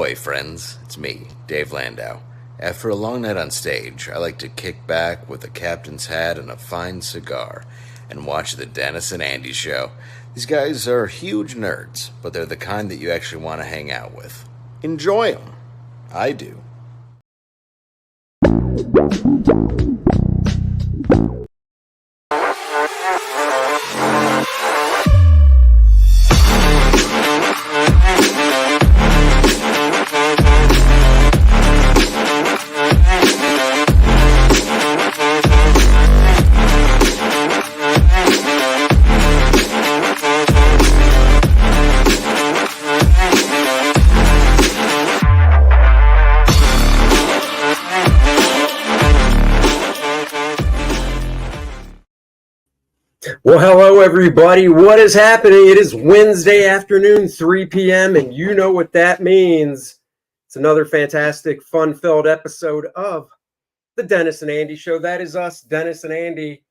Ahoy, friends. It's me, Dave Landau. After a long night on stage, I like to kick back with a captain's hat and a fine cigar and watch the Dennis and Andy show. These guys are huge nerds, but they're the kind that you actually want to hang out with. Enjoy them. I do. Well, hello, everybody. What is happening? It is Wednesday afternoon, 3 p.m., and you know what that means. It's another fantastic, fun-filled episode of the Dennis and Andy Show. That is us, Dennis and Andy.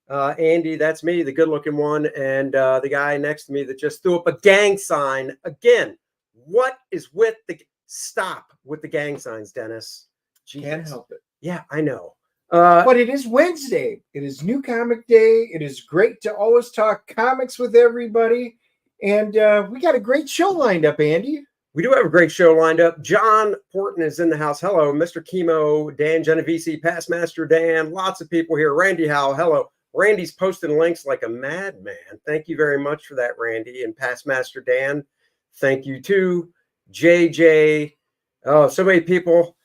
Andy, that's me, the good-looking one, and the guy next to me that just threw up a gang sign. Again, what is with the... Stop with the gang signs, Dennis. Jesus. Can't help it. Yeah, I know. But it is Wednesday. It is New Comic Day. It is great to always talk comics with everybody. And we got a great show lined up, Andy. We do have a great show lined up. John Porton is in the house. Hello, Mr. Chemo, Dan Genovese, Past Master Dan, lots of people here. Randy Howell, hello. Randy's posting links like a madman. Thank you very much for that, Randy. And Past Master Dan, thank you too. JJ, oh, so many people.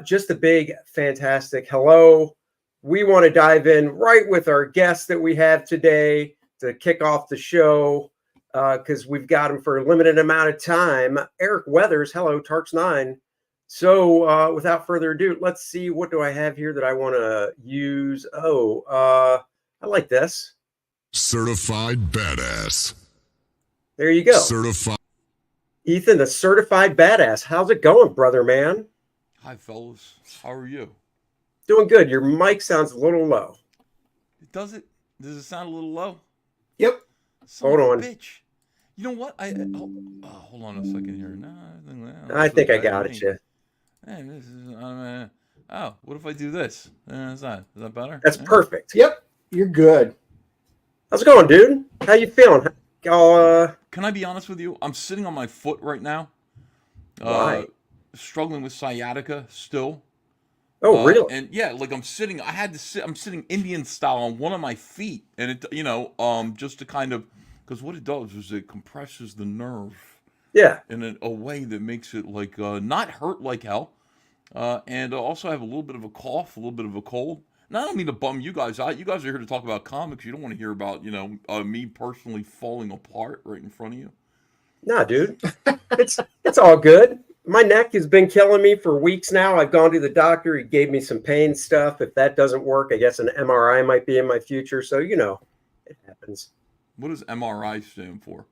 Just a big, fantastic hello. We want to dive in right with our guest that we have today to kick off the show because we've got him for a limited amount of time. Eric Weathers, hello, Tarks9. So without further ado, let's see, what do I have here that I want to use? I like this. Certified Badass. There you go. Ethan, the Certified Badass. How's it going, brother, man? Hi, fellas. How are you? Doing good. Your mic sounds a little low. Does it? Does it sound a little low? Yep. Hold on. Bitch. You know what? Hold on a second here. No, I think I got it, yeah. Man, this is. What if I do this? Is that better? That's perfect. Yep. You're good. How's it going, dude? How you feeling? Can I be honest with you? I'm sitting on my foot right now. Why? Struggling with sciatica still. Oh, really? And yeah, like I'm sitting Indian style on one of my feet, and it, just to kind of, because what it does is it compresses the nerve. Yeah. In a way that makes it like not hurt like hell, and also have a little bit of a cough, a little bit of a cold. Now I don't mean to bum you guys out. You guys are here to talk about comics. You don't want to hear about me personally falling apart right in front of you. Nah, dude, it's all good. My neck has been killing me for weeks now. I've gone to the doctor. He gave me some pain stuff. If that doesn't work, I guess an MRI might be in my future. So, it happens. What does MRI stand for?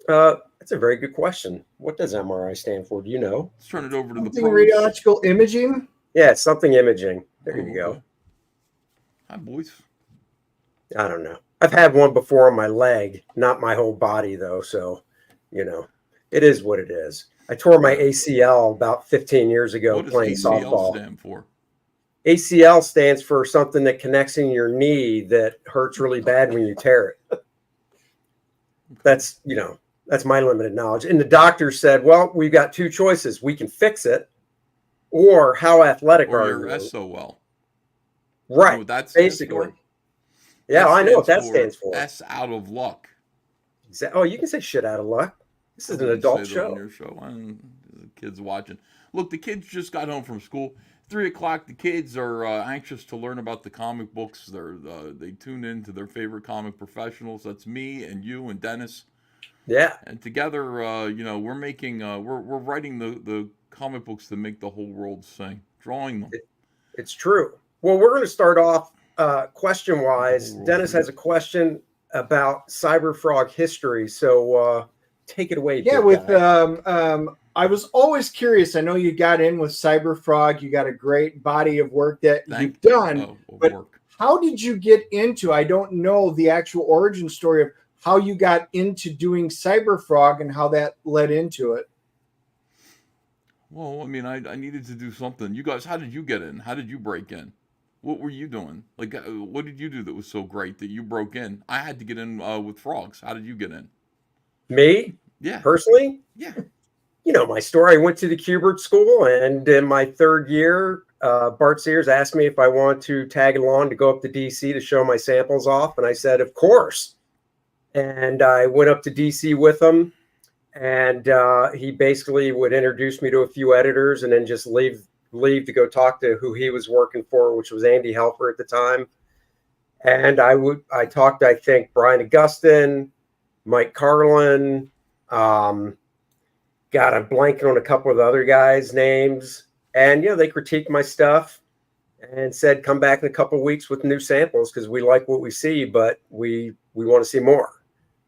That's a very good question. What does MRI stand for? Do you know? Let's turn it over to the radiological imaging. Yeah, something imaging. There you go. Okay. Hi, boys. I don't know. I've had one before on my leg, not my whole body, though. So, it is what it is. I tore my ACL about 15 years ago playing softball. What does ACL stand for? ACL stands for something that connects in your knee that hurts really bad when you tear it. That's my limited knowledge. And the doctor said, well, we've got two choices. We can fix it, or how athletic are you? SOL. Right. You know what that stands basically. For? Yeah, I know what that stands for. S out of luck. Oh, you can say shit out of luck. This is an adult show. On your show. The kids watching. Look, the kids just got home from school. 3:00. The kids are anxious to learn about the comic books. They tune in to their favorite comic professionals. That's me and you and Dennis. Yeah. And together, we're making we're writing the comic books that make the whole world sing, drawing them. It's true. Well, we're going to start off question-wise. Dennis has a question about Cyberfrog history. So. Take it away. Yeah, I was always curious. I know you got in with Cyberfrog. You got a great body of work that you've done. But how did you get into? I don't know the actual origin story of how you got into doing Cyberfrog and how that led into it. Well, I mean, I needed to do something. You guys, how did you get in? How did you break in? What were you doing? Like, what did you do that was so great that you broke in? I had to get in with frogs. How did you get in? Me, Yeah, personally, yeah. my story. I went to the Kubert School, and in my third year, Bart Sears asked me if I want to tag along to go up to DC to show my samples off, and I said, of course. And I went up to DC with him, and he basically would introduce me to a few editors, and then just leave to go talk to who he was working for, which was Andy Helfer at the time. And I talked to, I think, Brian Augustin, Mike Carlin. God, I'm blanking on a couple of the other guys' names. And they critiqued my stuff and said, come back in a couple of weeks with new samples because we like what we see, but we want to see more.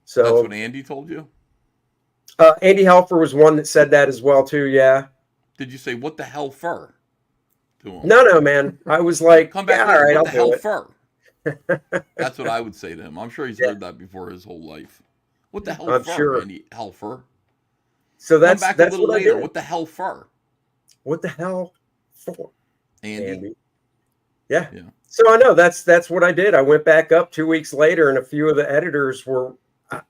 So that's what Andy told you? Andy Helfer was one that said that as well, too. Yeah. Did you say, what the hell fur? To him? No, man. I was like, come back yeah, later. All right, what I'll the hell do it. fur? That's what I would say to him. I'm sure he's heard that before his whole life. What the hell I'm fur, sure. Andy Helfer? So come back that's a little what later. I did. What the hell fur? What the hell for? Andy. Yeah. Yeah. So I know that's what I did. I went back up 2 weeks later, and a few of the editors were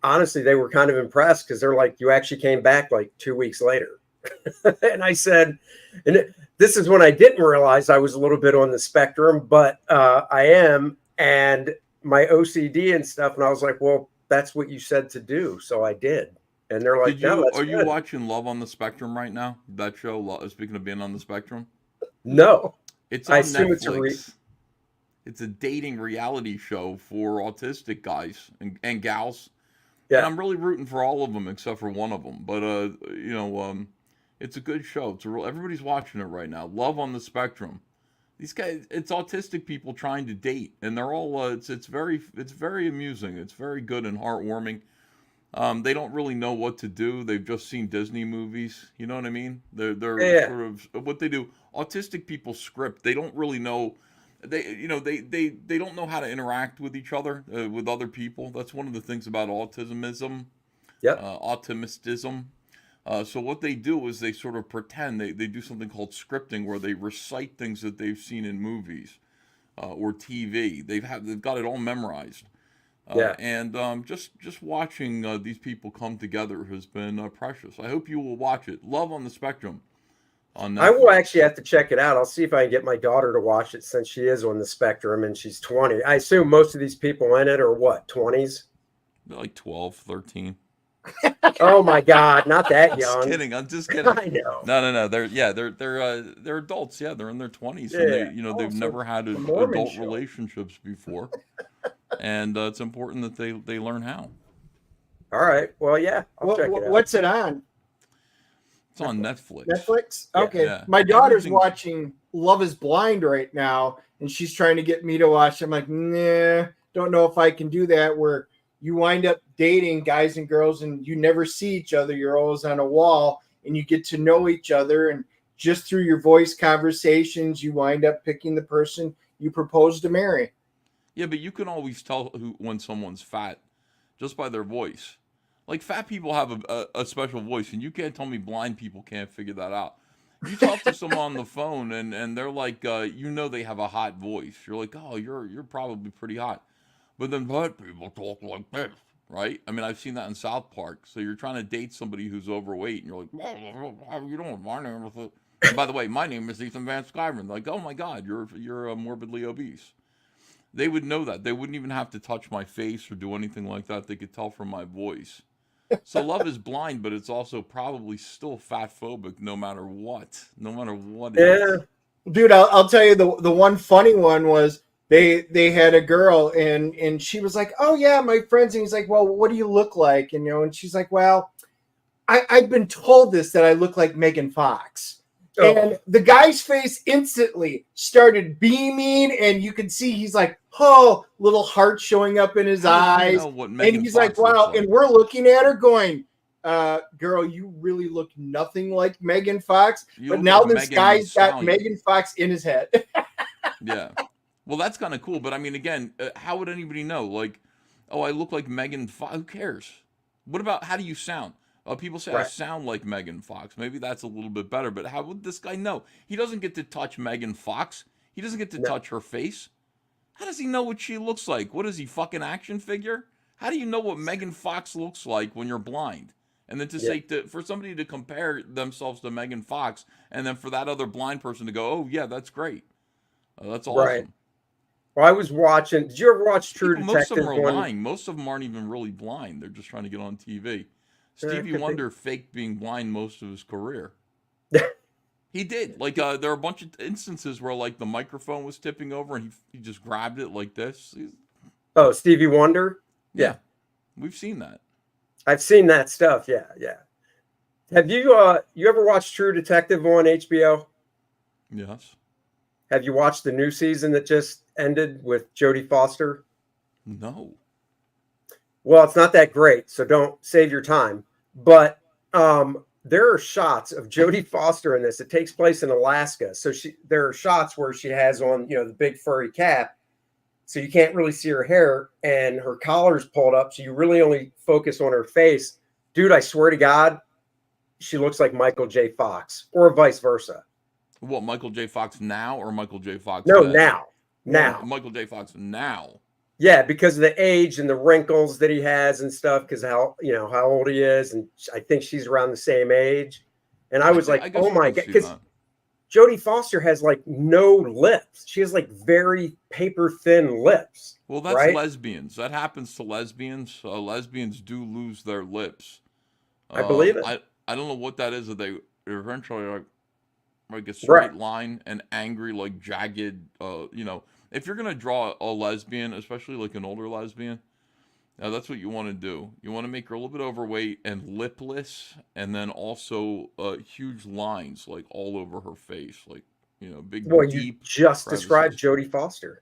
honestly, they were kind of impressed because they're like, you actually came back like 2 weeks later. And I said, and this is when I didn't realize I was a little bit on the spectrum, but I am, and my OCD and stuff. And I was like, well, that's what you said to do. So I did. And they're like, no, that's Are good. you watching Love on the Spectrum right now? That show, speaking of being on the spectrum? No. It's on I assume Netflix. It's a dating reality show for autistic guys and gals. Yeah. And I'm really rooting for all of them except for one of them. But, it's a good show. Everybody's watching it right now. Love on the Spectrum. These guys, it's autistic people trying to date. And they're all, it's very amusing. It's very good and heartwarming. They don't really know what to do. They've just seen Disney movies. You know what I mean? They're sort of what they do. Autistic people script. They don't really know. They don't know how to interact with each other, with other people. That's one of the things about autismism. Yep. Optimistism. So what they do is they sort of pretend they do something called scripting, where they recite things that they've seen in movies or TV. They've got it all memorized. And just watching these people come together has been precious. I hope you will watch it. Love on the Spectrum on Netflix. I will actually have to check it out. I'll see if I can get my daughter to watch it since she is on the spectrum and she's 20. I assume most of these people in it are what, 20s? They're like 12, 13. Oh my God, not that young. I'm just kidding. I know. No. They're adults. Yeah, they're in their 20s, and they've never had adult relationships before. And it's important that they learn how. All right. Well, yeah. I'll check it out. What's it on? It's on Netflix. Netflix? Okay. Yeah. My daughter's watching Love is Blind right now, and she's trying to get me to watch. I'm like, nah, don't know if I can do that, where you wind up dating guys and girls and you never see each other. You're always on a wall, and you get to know each other. And just through your voice conversations, you wind up picking the person you propose to marry. Yeah, but you can always tell when someone's fat just by their voice. Like, fat people have a special voice, and you can't tell me blind people can't figure that out. You talk to someone on the phone, and they're like, they have a hot voice. You're like, oh, you're probably pretty hot. But then black people talk like this, right? I mean, I've seen that in South Park. So you're trying to date somebody who's overweight, and you're like, how are you doing? My name is... And by the way, my name is Ethan Van Skyver. Like, oh my God, you're morbidly obese. They would know that. They wouldn't even have to touch my face or do anything like that. They could tell from my voice. So Love is Blind, but it's also probably still fat phobic no matter what. No matter what it is. Dude, I'll tell you the one funny one was they had a girl and she was like, oh yeah, my friends. And he's like, well, what do you look like? And she's like, well, I've been told that I look like Megan Fox. Oh. And the guy's face instantly started beaming, and you could see he's like, oh, little heart showing up in his eyes. And he's like, wow. And we're looking at her going, girl, you really look nothing like Megan Fox. But now this guy's got Megan Fox in his head. Yeah. Well, that's kind of cool. But I mean, again, how would anybody know? Like, oh, I look like Megan Fox. Who cares? What about how do you sound? People say I sound like Megan Fox. Maybe that's a little bit better, but how would this guy know? He doesn't get to touch Megan Fox. He doesn't get to touch her face. How does he know what she looks like? What is he, fucking action figure? How do you know what Megan Fox looks like when you're blind? And then to say, for somebody to compare themselves to Megan Fox, and then for that other blind person to go, oh, yeah, that's great. That's awesome. Right. Well, I was watching. Did you ever watch True Detective? Most of them are lying. Most of them aren't even really blind. They're just trying to get on TV. Stevie Wonder faked being blind most of his career. He did. Like, there are a bunch of instances where, like, the microphone was tipping over and he just grabbed it like this. Oh, Stevie Wonder? Yeah. We've seen that. I've seen that stuff. Yeah, yeah. Have you you ever watched True Detective on HBO? Yes. Have you watched the new season that just ended with Jodie Foster? No. Well, it's not that great, so don't save your time. But there are shots of Jodie Foster in this. It takes place in Alaska. So there are shots where she has on, the big furry cap. So you can't really see her hair, and her collar's pulled up. So you really only focus on her face. Dude, I swear to God, she looks like Michael J. Fox, or vice versa. What, Michael J. Fox now or Michael J. Fox No, then? Now. Michael J. Fox now. Yeah, because of the age and the wrinkles that he has and stuff, because how old he is, and I think she's around the same age. And I was like, oh my God, because Jodie Foster has like no lips. She has like very paper thin lips. Well, that's right? Lesbians. That happens to lesbians. Lesbians do lose their lips. I believe it. I don't know what that is that they eventually like a straight line and angry, like jagged, if you're going to draw a lesbian, especially like an older lesbian, that's what you want to do. You want to make her a little bit overweight and lipless, and then also huge lines like all over her face, like, big, well, deep. You just described Jodie Foster.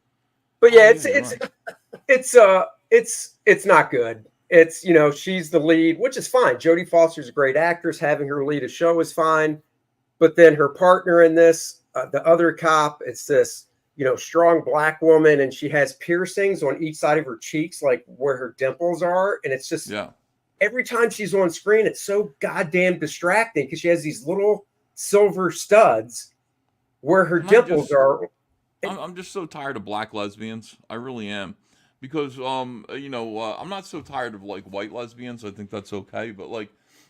But yeah, it's not good. It's, she's the lead, which is fine. Jodie Foster's a great actress. Having her lead a show is fine. But then her partner in this, the other cop, it's this, strong black woman, and she has piercings on each side of her cheeks, like where her dimples are. And it's just, every time she's on screen, it's so goddamn distracting because she has these little silver studs where her dimples are. I'm just so tired of black lesbians. I really am. Because, I'm not so tired of, like, white lesbians. I think that's okay. But, like,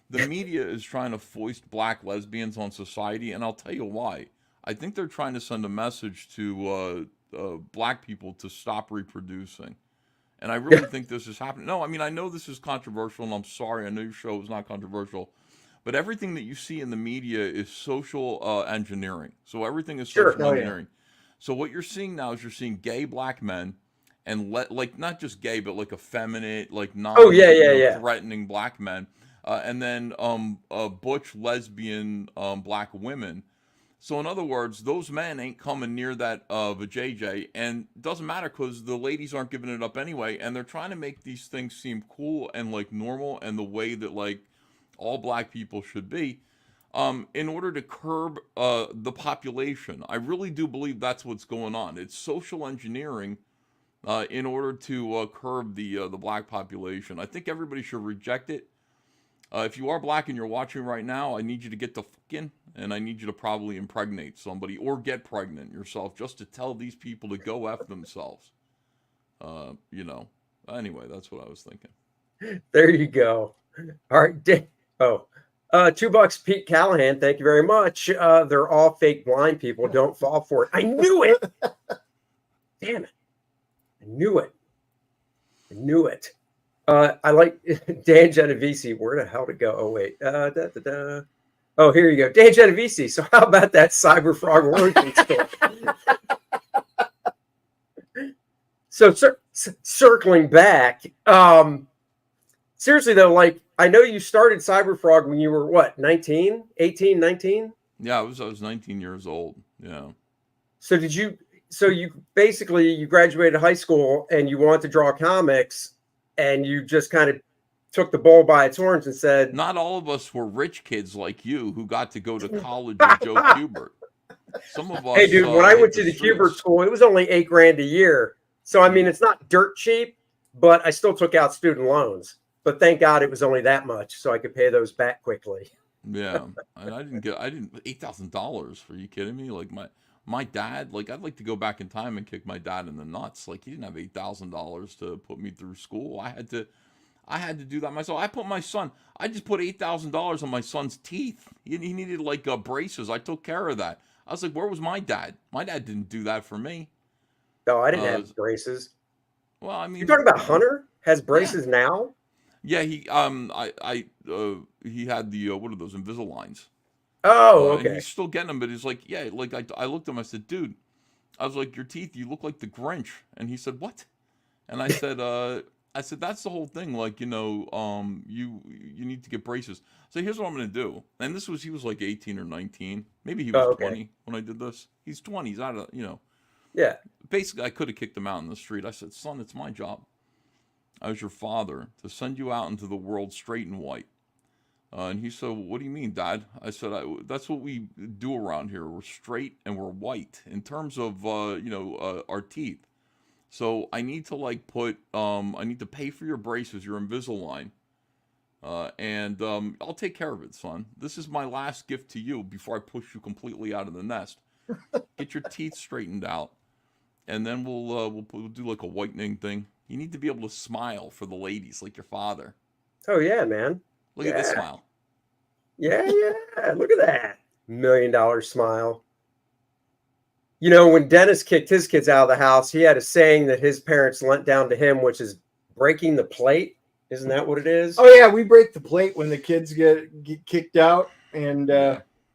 the media is trying to foist black lesbians on society, and I'll tell you why. I think they're trying to send a message to black people to stop reproducing. And I really think this is happening. No, I mean, I know this is controversial, and I'm sorry. I know your show is not controversial. But everything that you see in the media is social engineering. So everything is social engineering. So what you're seeing now is you're seeing gay black men, and like not just gay, but like effeminate, like non threatening black men, and then butch lesbian black women. So in other words, those men ain't coming near that vajayjay, and it doesn't matter because the ladies aren't giving it up anyway, and they're trying to make these things seem cool and like normal and the way that like all black people should be, in order to curb the population. I really do believe that's what's going on. It's social engineering. In order to curb the black population. I think everybody should reject it. If you are black and you're watching right now, I need you to get the fucking, and I need you to probably impregnate somebody or get pregnant yourself just to tell these people to go F themselves. Anyway, that's what I was thinking. There you go. All right. $2 Pete Callahan. Thank you very much. They're all fake blind people. Don't fall for it. I knew it. Damn it. I knew it. I like Dan Genovese. Where the hell to go? Oh, wait. Oh, here you go. Dan Genovese. So how about that Cyber Frog origin story? So circling back, seriously, though, like, I know you started Cyber Frog when you were, what, 19, 18, 19? Yeah, I was 19 years old. Yeah. So you graduated high school and you wanted to draw comics, and you just kind of took the bull by its horns and said, not all of us were rich kids like you who got to go to college with Joe Kubert. Some of us. Hey, dude, when I went to the Kubert school, it was only $8,000 a year. So, I mean, it's not dirt cheap, but I still took out student loans. but thank God it was only that much, so I could pay those back quickly. Yeah, and I didn't $8,000. Are you kidding me? Like my dad, like I'd like to go back in time and kick my dad in the nuts. Like he didn't have $8,000 to put me through school. I had to do that myself. I just put $8,000 on my son's teeth. He needed like braces. I took care of that. I was like, where was my dad? My dad didn't do that for me. No, I didn't have braces. Well, I mean, you're talking about Hunter has braces now. Yeah, he he had the what are those Invisaligns? Oh, okay. And he's still getting them, but he's like, yeah, like I looked at him, I said, dude, I was like, your teeth, you look like the Grinch, and he said, what? And I said, that's the whole thing, like you need to get braces. So here's what I'm gonna do, and he was like 18 or 19, maybe he was 20 when I did this. He's 20, he's out of Yeah. Basically, I could have kicked him out in the street. I said, son, it's my job. I was your father to send you out into the world straight and white. And he said, what do you mean, Dad? I said, that's what we do around here. We're straight and we're white in terms of, our teeth. So I need to I need to pay for your braces, your Invisalign. And I'll take care of it, son. This is my last gift to you before I push you completely out of the nest. Get your teeth straightened out. And then we'll do like a whitening thing. You need to be able to smile for the ladies like your father. Oh, yeah, man. Look at this smile. Yeah. Look at that. $1 million smile. You know, when Dennis kicked his kids out of the house, he had a saying that his parents lent down to him, which is breaking the plate. Isn't that what it is? Oh, yeah. We break the plate when the kids get kicked out. And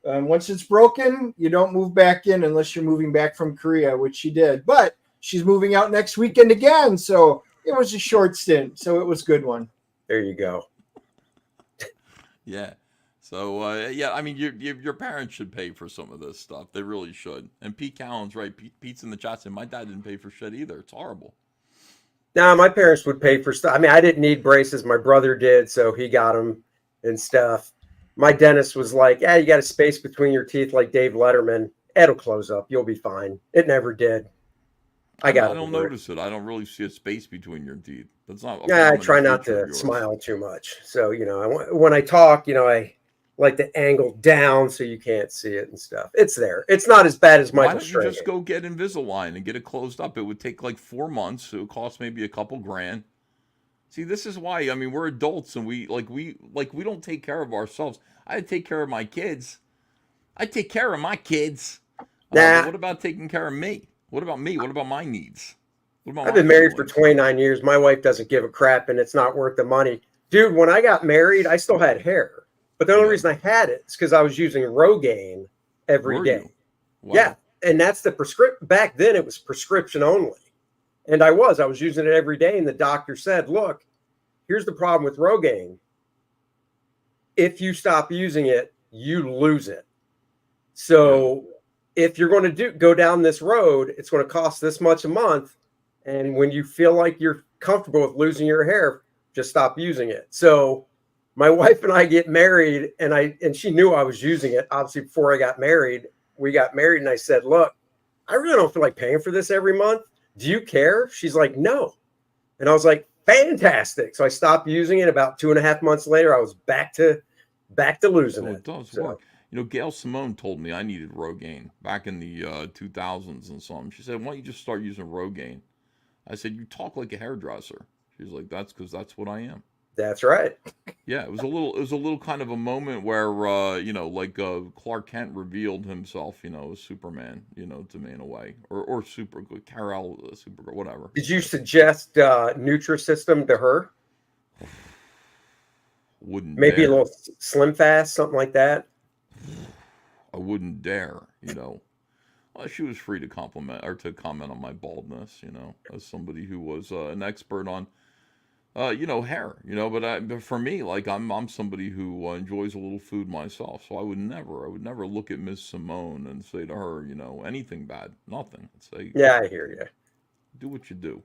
once it's broken, you don't move back in unless you're moving back from Korea, which she did. But she's moving out next weekend again. So it was a short stint. So it was a good one. There you go. Yeah. So, I mean, your parents should pay for some of this stuff. They really should. And Pete Callen's right. Pete's in the chat saying, my dad didn't pay for shit either. It's horrible. Nah, my parents would pay for stuff. I mean, I didn't need braces. My brother did, so he got them and stuff. My dentist was like, you got a space between your teeth like Dave Letterman. It'll close up. You'll be fine. It never did. I don't notice it. I don't really see a space between your teeth. That's not. Yeah, I try not to smile too much. So, when I talk, I like to angle down so you can't see it and stuff. It's there. It's not as bad as Michael Strahan. Why don't you just go get Invisalign and get it closed up? It would take like 4 months. It would cost maybe a couple grand. See, this is why. I mean, we're adults and we don't take care of ourselves. I take care of my kids. I take care of my kids. What about taking care of me? What about me? What about my needs? I've been married for 29 years. My wife doesn't give a crap, and it's not worth the money. Dude, when I got married, I still had hair. But the only reason I had it is because I was using Rogaine every day. Wow. Yeah, and that's the prescription. Back then, it was prescription only. And I was using it every day, and the doctor said, look, here's the problem with Rogaine. If you stop using it, you lose it. So if you're going to go down this road, it's going to cost this much a month. And when you feel like you're comfortable with losing your hair, just stop using it. So my wife and I get married, and she knew I was using it. Obviously, before I got married, we got married, and I said, look, I really don't feel like paying for this every month. Do you care? She's like, no. And I was like, fantastic. So I stopped using it. About 2.5 months later, I was back to losing it. It does work. Gail Simone told me I needed Rogaine back in the 2000s and something. She said, why don't you just start using Rogaine? I said, you talk like a hairdresser. She's like, that's because that's what I am. That's right. Yeah, it was a little kind of a moment where, Clark Kent revealed himself, as Superman, to me in a way, or Kal-El, Supergirl, whatever. Did you suggest Nutrisystem to her? Wouldn't maybe dare. A little Slim Fast, something like that. I wouldn't dare, Well, she was free to comment on my baldness, as somebody who was an expert on, hair, but for me, I'm somebody who enjoys a little food myself, so I would never look at Miss Simone and say to her, anything bad, nothing. I'd say, yeah, I hear you. Do what you do.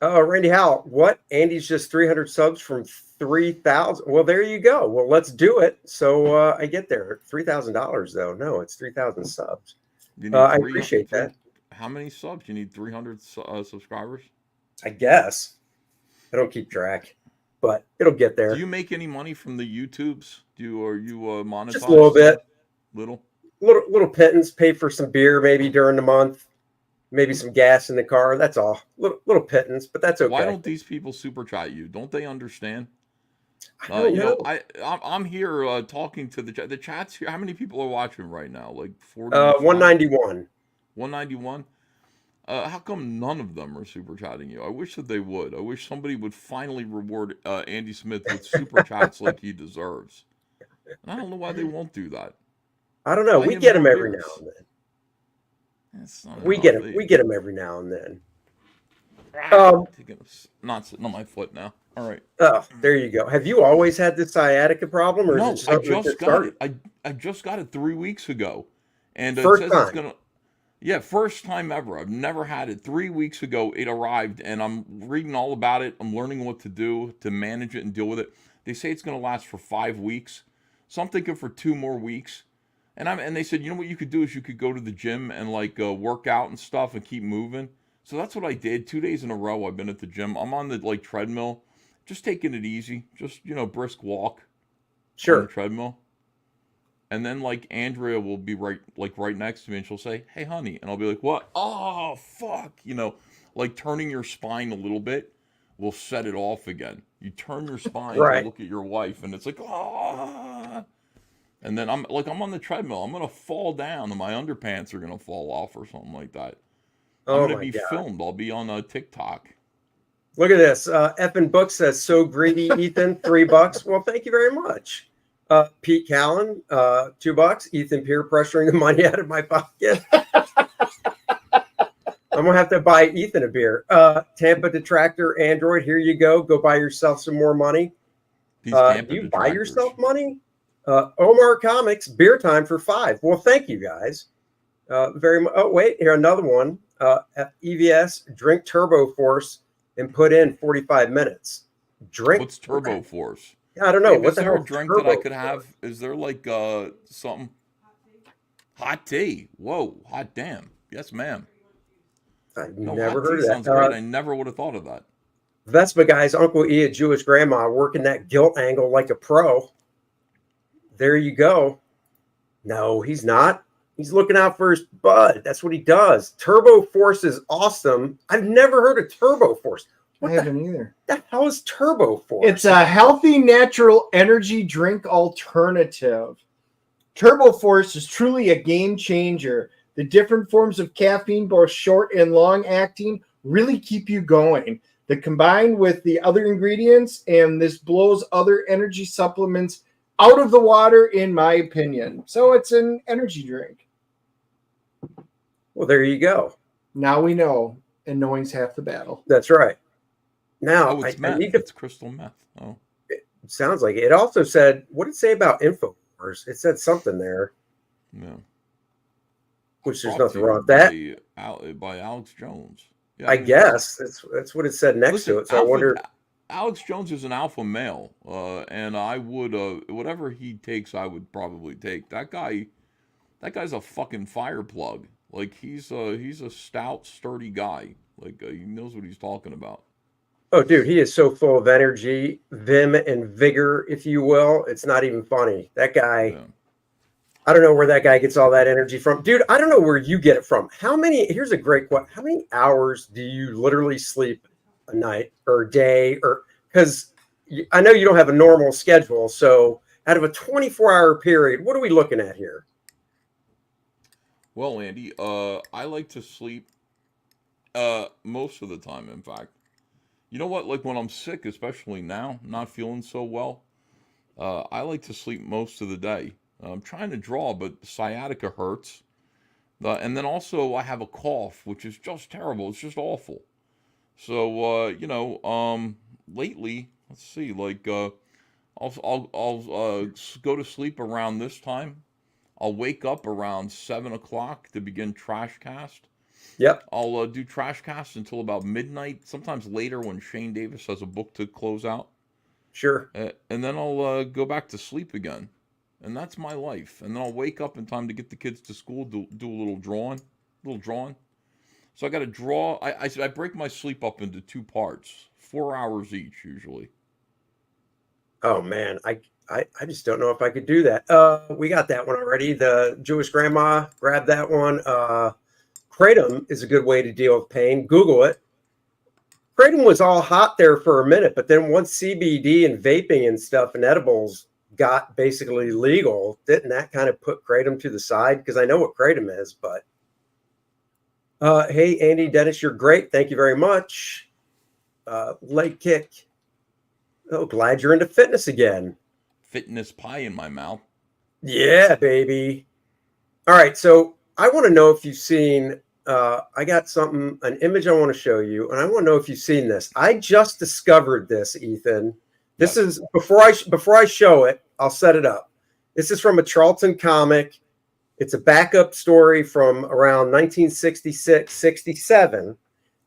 Oh, Randy Howell, what? Andy's just 300 subs from 3,000. Well, there you go. Well, let's do it. So I get there. $3,000 though. No, it's 3,000 subs. I appreciate that. How many subs? You need 300 subscribers? I guess. I don't keep track. but it'll get there. Do you make any money from the YouTubes? Are you monetized? Just a little bit. Little pittance. Pay for some beer maybe during the month. Maybe some gas in the car. That's all. Little pittance, but that's okay. Why don't these people super chat you? Don't they understand? I don't know. I'm here talking to the chats here. How many people are watching right now? Like 40. 191. 191. How come none of them are super chatting you? I wish that they would. I wish somebody would finally reward Andy Smith with super chats like he deserves. And I don't know why they won't do that. I don't know. We get them every now and then. We get them every now and then. Not sitting on my foot now. All right. Oh, there you go. Have you always had this sciatica problem, or no? Is it I just got it. I just got it 3 weeks ago, and first it says time. It's gonna. Yeah, first time ever. I've never had it. 3 weeks ago, it arrived, and I'm reading all about it. I'm learning what to do to manage it and deal with it. They say it's going to last for 5 weeks, so I'm thinking for 2 more weeks. And they said, you know what you could do is you could go to the gym and work out and stuff and keep moving. So that's what I did. 2 days in a row, I've been at the gym. I'm on the treadmill, just taking it easy, just brisk walk. Sure. On the treadmill. And then Andrea will be right next to me and she'll say, "Hey honey," and I'll be like, "What?" "Oh fuck," turning your spine a little bit will set it off again. You turn your spine to look at your wife and it's like, "Ah." And then I'm on the treadmill. I'm gonna fall down and my underpants are gonna fall off or something like that. I'm gonna be filmed. I'll be on TikTok. Look at this. Effin Book says, "So greedy, Ethan." $3. Well, thank you very much. Pete Callen, $2. Ethan peer pressuring the money out of my pocket. I'm gonna have to buy Ethan a beer. Tampa Detractor Android, here you go. Go buy yourself some more money. Do you buy yourself money? Omar Comics, beer time for $5. Well, thank you guys. Very much. Oh, wait, here another one. EVS, drink Turbo Force and put in 45 minutes. Drink. What's Turbo Force? I don't know. Hey, is there a drink that I could have? Is there something? Hot tea. Whoa, hot damn. Yes, ma'am. I've never heard of that. Sounds great. I never would have thought of that. Vespa guy's Uncle E, a Jewish grandma, working that guilt angle like a pro. There you go. No, he's not. He's looking out for his bud. That's what he does. Turbo Force is awesome. I've never heard of Turbo Force. I haven't either. What the hell is Turbo Force? It's a healthy, natural energy drink alternative. Turbo Force is truly a game changer. The different forms of caffeine, both short and long acting, really keep you going. The combined with the other ingredients, and this blows other energy supplements out of the water, in my opinion. So it's an energy drink. Well, there you go. Now we know, and knowing's half the battle. That's right. Now, it's meth. It's crystal meth. Oh, it sounds like it. It also said, what did it say about InfoWars? It said something there. Yeah. Which there's nothing wrong with that. By Alex Jones. Yeah, I guess that's what it said next to it. So I wonder. Alex Jones is an alpha male, and I would whatever he takes, I would probably take. That guy's a fucking fire plug. He's a stout, sturdy guy. He knows what he's talking about. Oh, dude, he is so full of energy, vim, and vigor, if you will. It's not even funny. That guy. Yeah. I don't know where that guy gets all that energy from. Dude, I don't know where you get it from. Here's a great question. How many hours do you literally sleep a night or a day? Because I know you don't have a normal schedule. So out of a 24-hour period, what are we looking at here? Well, Andy, I like to sleep most of the time, in fact. You know what? When I'm sick, especially now, not feeling so well, I like to sleep most of the day. I'm trying to draw, but sciatica hurts. And then also I have a cough, which is just terrible. It's just awful. So, lately, let's see, I'll go to sleep around this time. I'll wake up around 7 o'clock to begin Trash Cast. Yep. I'll do Trash Cast until about midnight, sometimes later when Shane Davis has a book to close out. Sure. And then I'll go back to sleep again. And that's my life. And then I'll wake up in time to get the kids to school, do a little drawing. So I got to draw. I break my sleep up into 2 parts, 4 hours each usually. Oh man, I just don't know if I could do that. We got that one already. The Jewish grandma, grab that one. Kratom is a good way to deal with pain. Google it. Kratom was all hot there for a minute, but then once CBD and vaping and stuff and edibles got basically legal, didn't that kind of put Kratom to the side? Because I know what Kratom is, but hey, Andy Dennis, you're great. Thank you very much. Leg kick. Oh, glad you're into fitness again. Fitness pie in my mouth. Yeah, baby. All right, so I want to know if you've seen. I got something, an image I want to show you, and I want to know if you've seen this. I just discovered this, Ethan. This is before I show it. I'll set it up. This is from a Charlton comic. It's a backup story from around 1966, 67.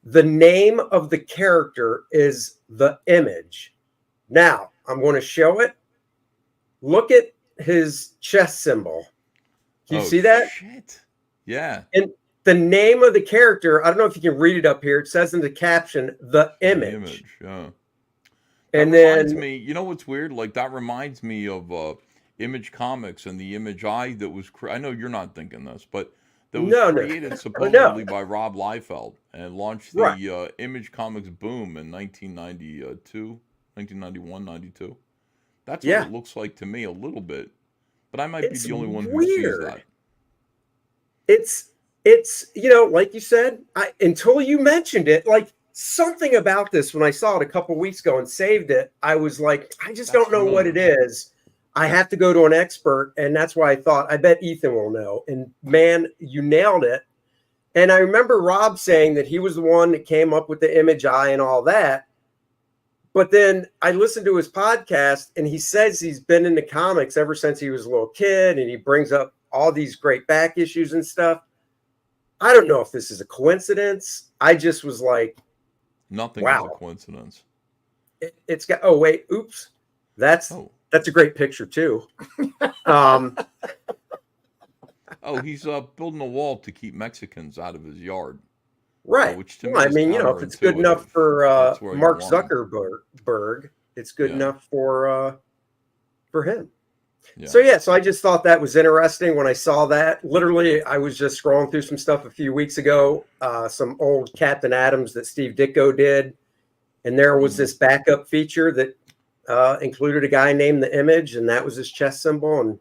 The name of the character is The Image. Now, I'm going to show it. Look at his chest symbol. Can you see that? Shit. Yeah. And the name of the character, I don't know if you can read it up here. It says in the caption, The Image. The Image, yeah. And that reminds then, me, you know what's weird? Like, that reminds me of Image Comics and the Image Eye that was, I know you're not thinking this, but that was created supposedly by Rob Liefeld and launched the Image Comics boom in 1992, 1991, 92. That's what it looks like to me a little bit, but I might be the only one who sees that. It's you know, like you said, until you mentioned it, like something about this when I saw it a couple weeks ago and saved it, I was like, I just don't know what it is. I have to go to an expert, and that's why I thought, I bet Ethan will know. And man, you nailed it. And I remember Rob saying that he was the one that came up with the Image Eye and all that. But then I listened to his podcast, and he says he's been into comics ever since he was a little kid, and he brings up all these great back issues and stuff. I don't know if this is a coincidence. I just was like, nothing is a coincidence. It's got, oh, wait, oops. That's a great picture, too. He's building a wall to keep Mexicans out of his yard. Right. Which to me I mean, you know, if it's good enough for Mark Zuckerberg, it's good enough for him. Yeah. So I just thought that was interesting when I saw that. Literally, I was just scrolling through some stuff a few weeks ago, some old Captain Adams that Steve Ditko did, and there was this backup feature that included a guy named The Image, and that was his chest symbol, and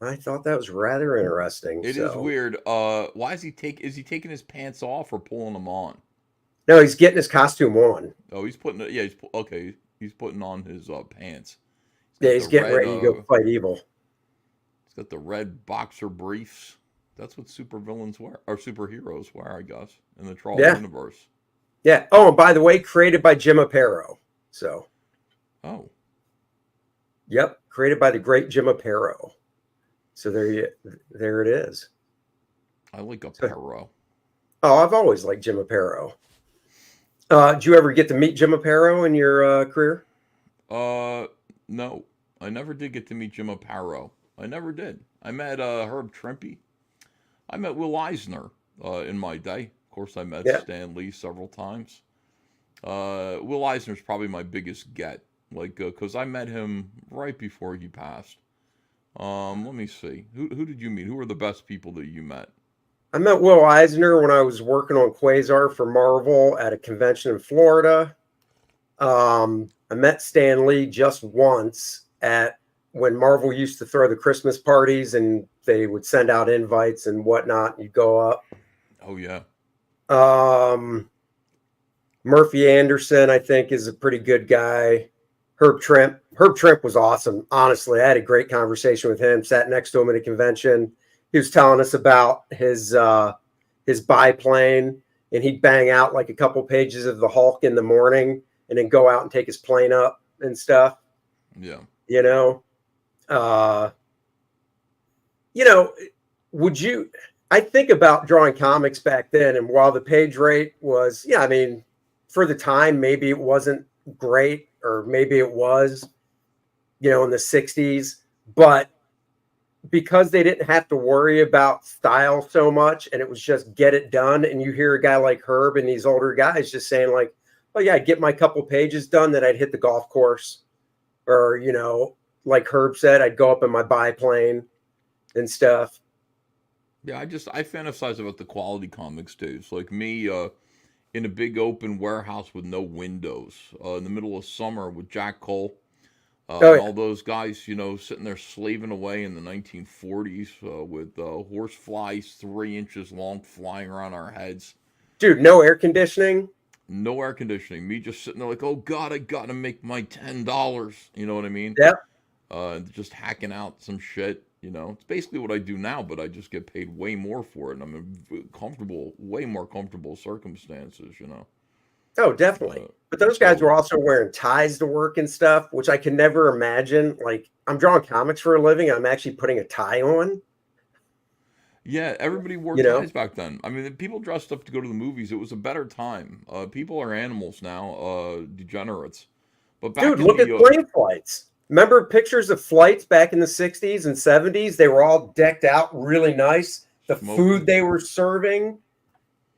I thought that was rather interesting. It is weird. Why is he taking his pants off or pulling them on? No, he's getting his costume on. Oh, he's putting it. Yeah, he's putting on his pants. He's getting ready to go fight evil. He's got the red boxer briefs. That's what supervillains wear, or superheroes wear, I guess, in the Troll universe. Yeah. Oh, and by the way, created by Jim Aparo. So. Oh. Yep, created by the great Jim Aparo. So there it is. I like Aparo. Oh, I've always liked Jim Aparo. Did you ever get to meet Jim Aparo in your career? No, I never did get to meet Jim Aparo. I never did. I met Herb Trimpe. I met Will Eisner in my day. Of course, I met Stan Lee several times. Will Eisner's probably my biggest get, because I met him right before he passed. Let me see. Who did you meet? Who were the best people that you met? I met Will Eisner when I was working on Quasar for Marvel at a convention in Florida. I met Stan Lee just once when Marvel used to throw the Christmas parties and they would send out invites and whatnot. You'd go up. Oh, yeah. Murphy Anderson, I think, is a pretty good guy. Herb Trimpe was awesome. Honestly, I had a great conversation with him. Sat next to him at a convention. He was telling us about his biplane, and he'd bang out like a couple pages of the Hulk in the morning, and then go out and take his plane up and stuff. Yeah, you know. Would you? I think about drawing comics back then, and while the page rate was, I mean, for the time, maybe it wasn't great. Or maybe it was, in the 60s, but because they didn't have to worry about style so much and it was just get it done. And you hear a guy like Herb and these older guys just saying like, oh yeah, I'd get my couple pages done, then I'd hit the golf course, or, like Herb said, I'd go up in my biplane and stuff. Yeah, I fantasize about the quality comics days. Like me, in a big open warehouse with no windows, in the middle of summer with Jack Cole, Oh, and yeah. all those guys, sitting there slaving away in the 1940s, with horse flies 3 inches long flying around our heads. Dude, no air conditioning. No air conditioning. Me just sitting there like, oh God, I gotta make my $10. You know what I mean? Yep. Just hacking out some shit. It's basically what I do now, but I just get paid way more for it, and I'm in way more comfortable circumstances. Oh, definitely. But those guys were also wearing ties to work and stuff, which I can never imagine. Like, I'm drawing comics for a living. I'm actually putting a tie on. Yeah, everybody wore ties back then. I mean, people dressed up to go to the movies. It was a better time. People are animals now, degenerates. But back Dude, in look at the plane flights. Remember pictures of flights back in the 60s and 70s? They were all decked out really nice. The smoking. food they were serving.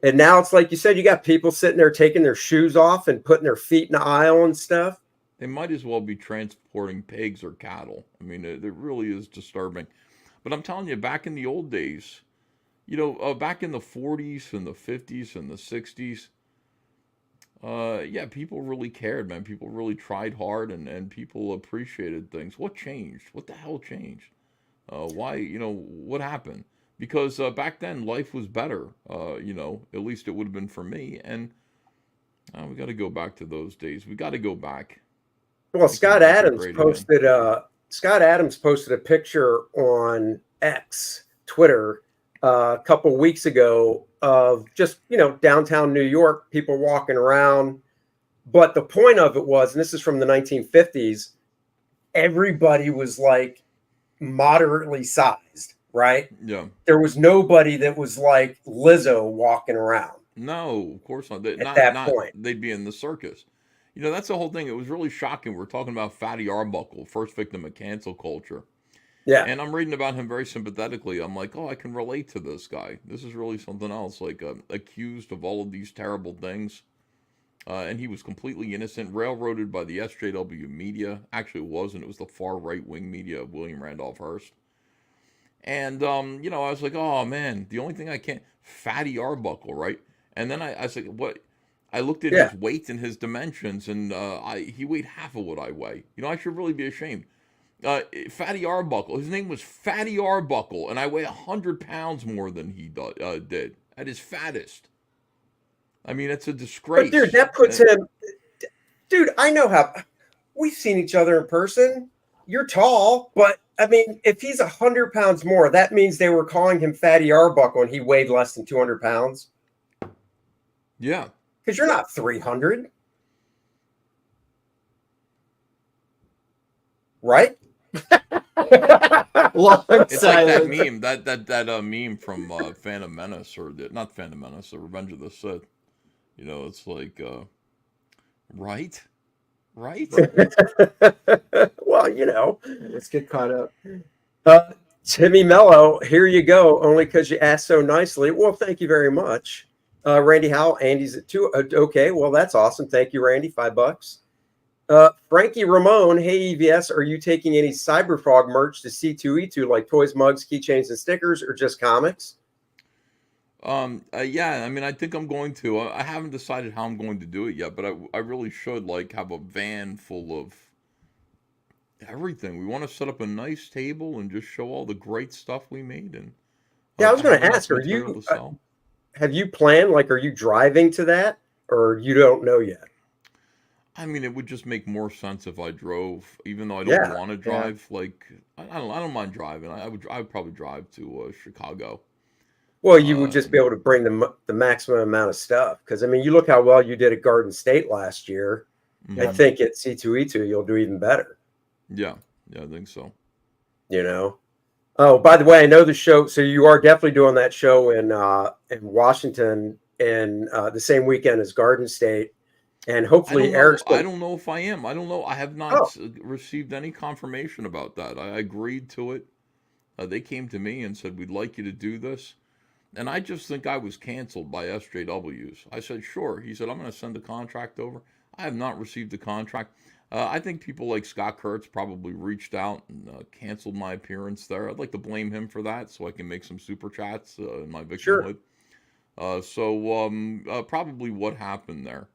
And now it's like you said, you got people sitting there taking their shoes off and putting their feet in the aisle and stuff. They might as well be transporting pigs or cattle. I mean, it really is disturbing. But I'm telling you, back in the old days, back in the 40s and the 50s and the 60s, yeah, people really cared, man. People really tried hard, and people appreciated things. What changed? What the hell changed? Why, what happened? Because back then, life was better, at least it would have been for me. And we got to go back to those days. We got to go back. Well, Scott Adams posted a picture on X, Twitter, a couple weeks ago of just, downtown New York, people walking around. But the point of it was, and this is from the 1950s, everybody was like moderately sized, right? Yeah. There was nobody that was like Lizzo walking around. No, of course not. At that point. They'd be in the circus. That's the whole thing. It was really shocking. We're talking about Fatty Arbuckle, first victim of cancel culture. Yeah. And I'm reading about him very sympathetically. I'm like, oh, I can relate to this guy. This is really something else. Like, accused of all of these terrible things. And he was completely innocent, railroaded by the SJW media. Actually, it wasn't. It was the far right-wing media of William Randolph Hearst. And, I was like, oh, man, the only thing I can't... Fatty Arbuckle, right? And then I was like, what... I looked at his weight and his dimensions, and he weighed half of what I weigh. I should really be ashamed. Fatty Arbuckle. His name was Fatty Arbuckle, and I weigh 100 pounds more than he did at his fattest. I mean, it's a disgrace. But dude, that puts him. Dude, I know how we've seen each other in person. You're tall, but I mean, if he's 100 pounds more, that means they were calling him Fatty Arbuckle and he weighed less than 200 pounds. Yeah. Because you're not 300. Right? It's like that meme, that meme from Phantom Menace, or not Phantom Menace, the Revenge of the Sith. It's like, right? Well, let's get caught up. Timmy Mello, here you go. Only because you asked so nicely. Well, thank you very much. Randy Howell, Andy's at 2. Okay, well, that's awesome. Thank you, Randy. $5. Frankie Ramon, hey EVS, are you taking any Cyberfrog merch to C2E2 like toys, mugs, keychains, and stickers, or just comics? Yeah, I mean, I think I'm going to. I haven't decided how I'm going to do it yet, but I really should have a van full of everything. We want to set up a nice table and just show all the great stuff we made. And yeah, I was going to ask, have you planned? Like, are you driving to that, or you don't know yet? I mean, it would just make more sense if I drove, even though I don't want to drive. Yeah. Like, I don't mind driving. I would probably drive to Chicago. Well, you would just be able to bring the maximum amount of stuff. Because, I mean, you look how well you did at Garden State last year. Mm-hmm. I think at C2E2, you'll do even better. Yeah, I think so. Oh, by the way, I know the show. So you are definitely doing that show in Washington in the same weekend as Garden State. And hopefully Eric's... I don't know if I am. I don't know. I have not received any confirmation about that. I agreed to it. They came to me and said, we'd like you to do this. And I just think I was canceled by SJWs. I said, sure. He said, I'm going to send the contract over. I have not received a contract. I think people like Scott Kurtz probably reached out and canceled my appearance there. I'd like to blame him for that so I can make some super chats in my Sure. victimhood. Probably what happened there.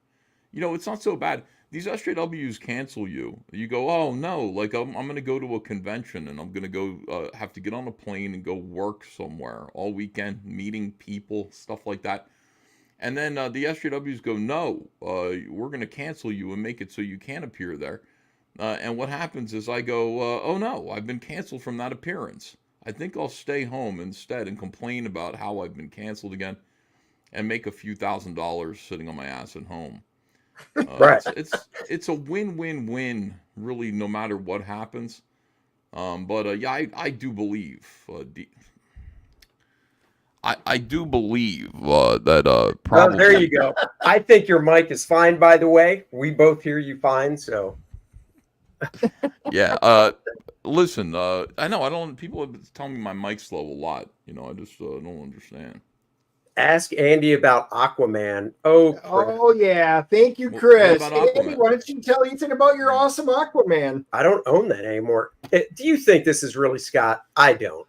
It's not so bad. These SJWs cancel you. You go, oh no, like I'm going to go to a convention and I'm going to go have to get on a plane and go work somewhere all weekend, meeting people, stuff like that. And then the SJWs go, no, we're going to cancel you and make it so you can't appear there. And what happens is I go, oh no, I've been canceled from that appearance. I think I'll stay home instead and complain about how I've been canceled again and make a few $1,000s sitting on my ass at home. Right. It's a win-win-win, really, no matter what happens. Yeah, I do believe. I do believe that probably. There you go. I think your mic is fine, by the way. We both hear you fine, so. Yeah. Listen, I know I don't. People have been telling me my mic's low a lot. I just don't understand. Ask Andy about Aquaman. Oh yeah. Thank you, Chris. What about Andy, why don't you tell Ethan about your awesome Aquaman? I don't own that anymore. Do you think this is really Scott? I don't.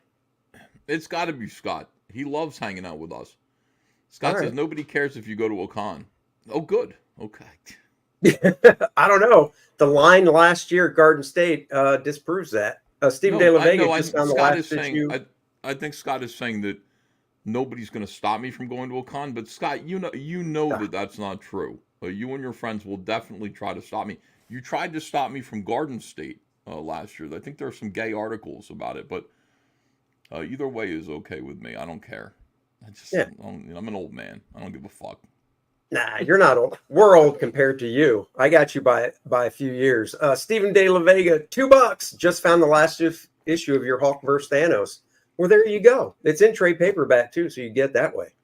It's got to be Scott. He loves hanging out with us. Scott says nobody cares if you go to a con. Oh, good. Okay. I don't know. The line last year at Garden State disproves that. Stephen De La Vega just found the last issue. I think Scott is saying that nobody's going to stop me from going to a con, but Scott, you know that that's not true. You and your friends will definitely try to stop me. You tried to stop me from Garden State last year. I think there are some gay articles about it, but either way is okay with me. I don't care. I'm an old man. I don't give a fuck. Nah, you're not old. We're old compared to you. I got you by a few years. Stephen De La Vega, $2. Just found the last issue of your Hulk vs. Thanos. Well, there you go. It's in trade paperback too, so you get that way.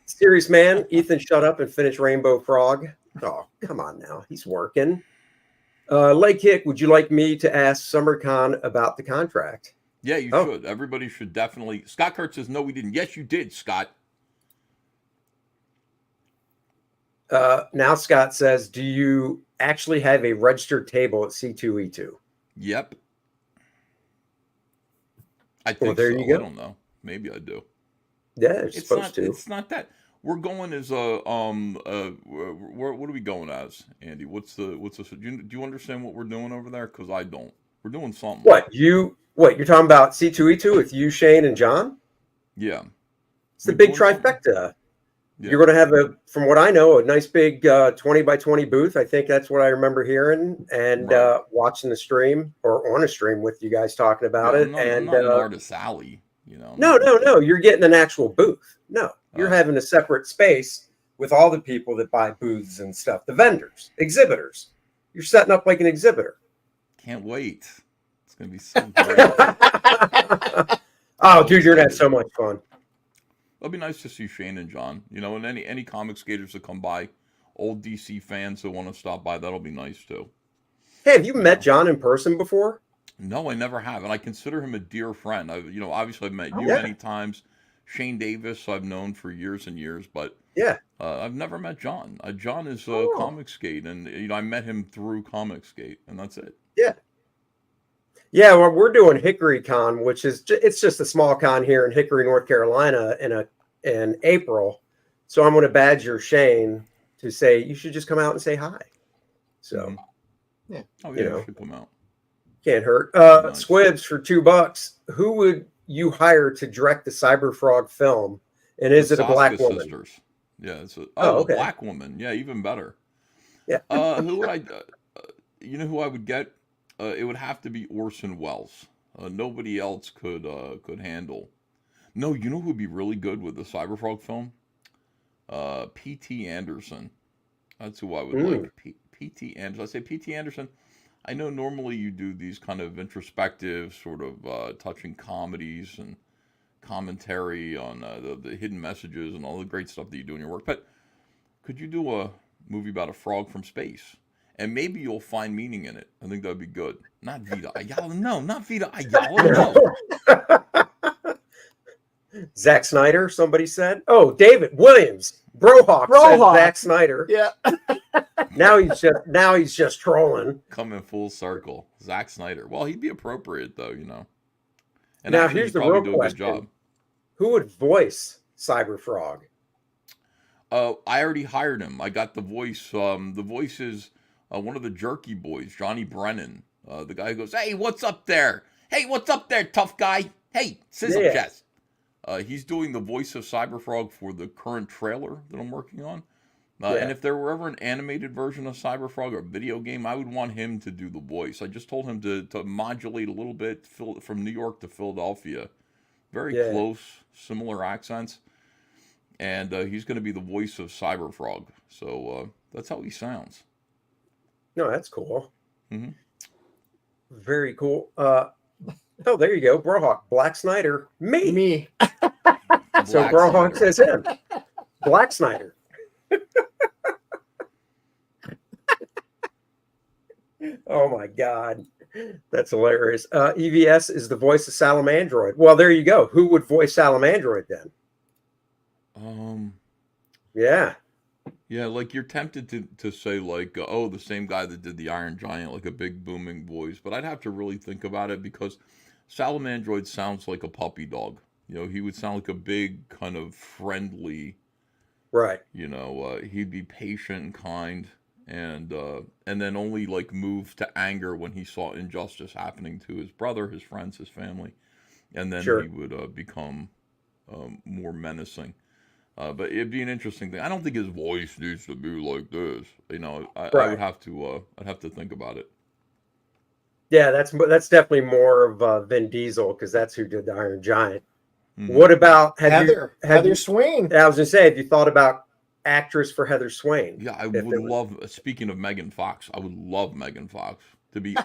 Serious man, Ethan, shut up and finish Rainbow Frog. Oh, come on now. He's working. Lake Hick, would you like me to ask SummerCon about the contract? Yeah, you should. Everybody should definitely. Scott Kurtz says, no, we didn't. Yes, you did, Scott. Now Scott says, do you actually have a registered table at C2E2? Yep. I think there so. You go. I don't know. Maybe I do. Yeah, it's supposed to. It's not that. We're going as what are we going as, Andy? What's the do you understand what we're doing over there? Because I don't. We're doing something. What you're talking about C2E2 with you, Shane, and John? Yeah. It's the big trifecta. Yeah. You're going to have from what I know, a nice big 20 by 20 booth. I think that's what I remember hearing and watching the stream or on a stream with you guys talking about it. I'm not an artist alley, No. You're getting an actual booth. No, you're having a separate space with all the people that buy booths and stuff. The vendors, exhibitors. You're setting up like an exhibitor. Can't wait. It's going to be so great. Oh, dude, you're going to have so much fun. It'll be nice to see Shane and John, and any comic skaters that come by, old DC fans that want to stop by, that'll be nice too. Hey, have you met John in person before? No, I never have, and I consider him a dear friend. Obviously I've met you many times. Shane Davis I've known for years and years, but I've never met John. John is Comic Skate, and I met him through Comic Skate, and that's it. Yeah, well, we're doing Hickory Con, which is it's just a small con here in Hickory, North Carolina, in April. So I'm going to badger Shane to say you should just come out and say hi. So, you should come out. Can't hurt. Squibs for $2. Who would you hire to direct the Cyber Frog film? And is it a black woman? Sisters. Yeah, it's a black woman. Yeah, even better. Yeah. Who would I? Who I would get? It would have to be Orson Welles. Nobody else could handle. No, you know who would be really good with the Cyberfrog film? P.T. Anderson. That's who I would like. P.T. Anderson. I say P.T. Anderson. I know normally you do these kind of introspective, sort of touching comedies and commentary on the hidden messages and all the great stuff that you do in your work. But could you do a movie about a frog from space? And maybe you'll find meaning in it. I think that'd be good. Not Vita Ayala. No, not Vita Ayala. No. Zack Snyder, somebody said. Oh, David Williams. Brohawk said Zack Snyder. Yeah. now he's just trolling. Coming full circle. Zack Snyder. Well, he'd be appropriate though, And now actually, here's the probably real do a question. good job. Who would voice Cyber Frog? I already hired him. I got the voice. The voice is one of the Jerky Boys, Johnny Brennan. The guy who goes, "Hey, what's up there? Hey, what's up there, tough guy? Hey, sizzle chest." He's doing the voice of Cyberfrog for the current trailer that I'm working on. And if there were ever an animated version of Cyberfrog or a video game, I would want him to do the voice. I just told him to modulate a little bit from New York to Philadelphia. Very close, similar accents. And he's going to be the voice of Cyberfrog. So that's how he sounds. No, that's cool. Mm-hmm. Very cool. Oh, there you go. Brohawk. Black Snyder. Me. So Brohawk says him. Black Snyder. Oh my God. That's hilarious. EVS is the voice of Salamandroid. Well, there you go. Who would voice Salamandroid then? Yeah, like you're tempted to say like, the same guy that did the Iron Giant, like a big booming voice, but I'd have to really think about it because Salamandroid sounds like a puppy dog. He would sound like a big kind of friendly, right? He'd be patient and kind, and then only like move to anger when he saw injustice happening to his brother, his friends, his family, and then he would become more menacing. But it'd be an interesting thing. I don't think his voice needs to be like this. I would have to. I'd have to think about it. Yeah, that's definitely more of Vin Diesel because that's who did the Iron Giant. Mm-hmm. What about Heather Swain? I was going to say, have you thought about actress for Heather Swain? Yeah, I would love. Speaking of Megan Fox, I would love Megan Fox to be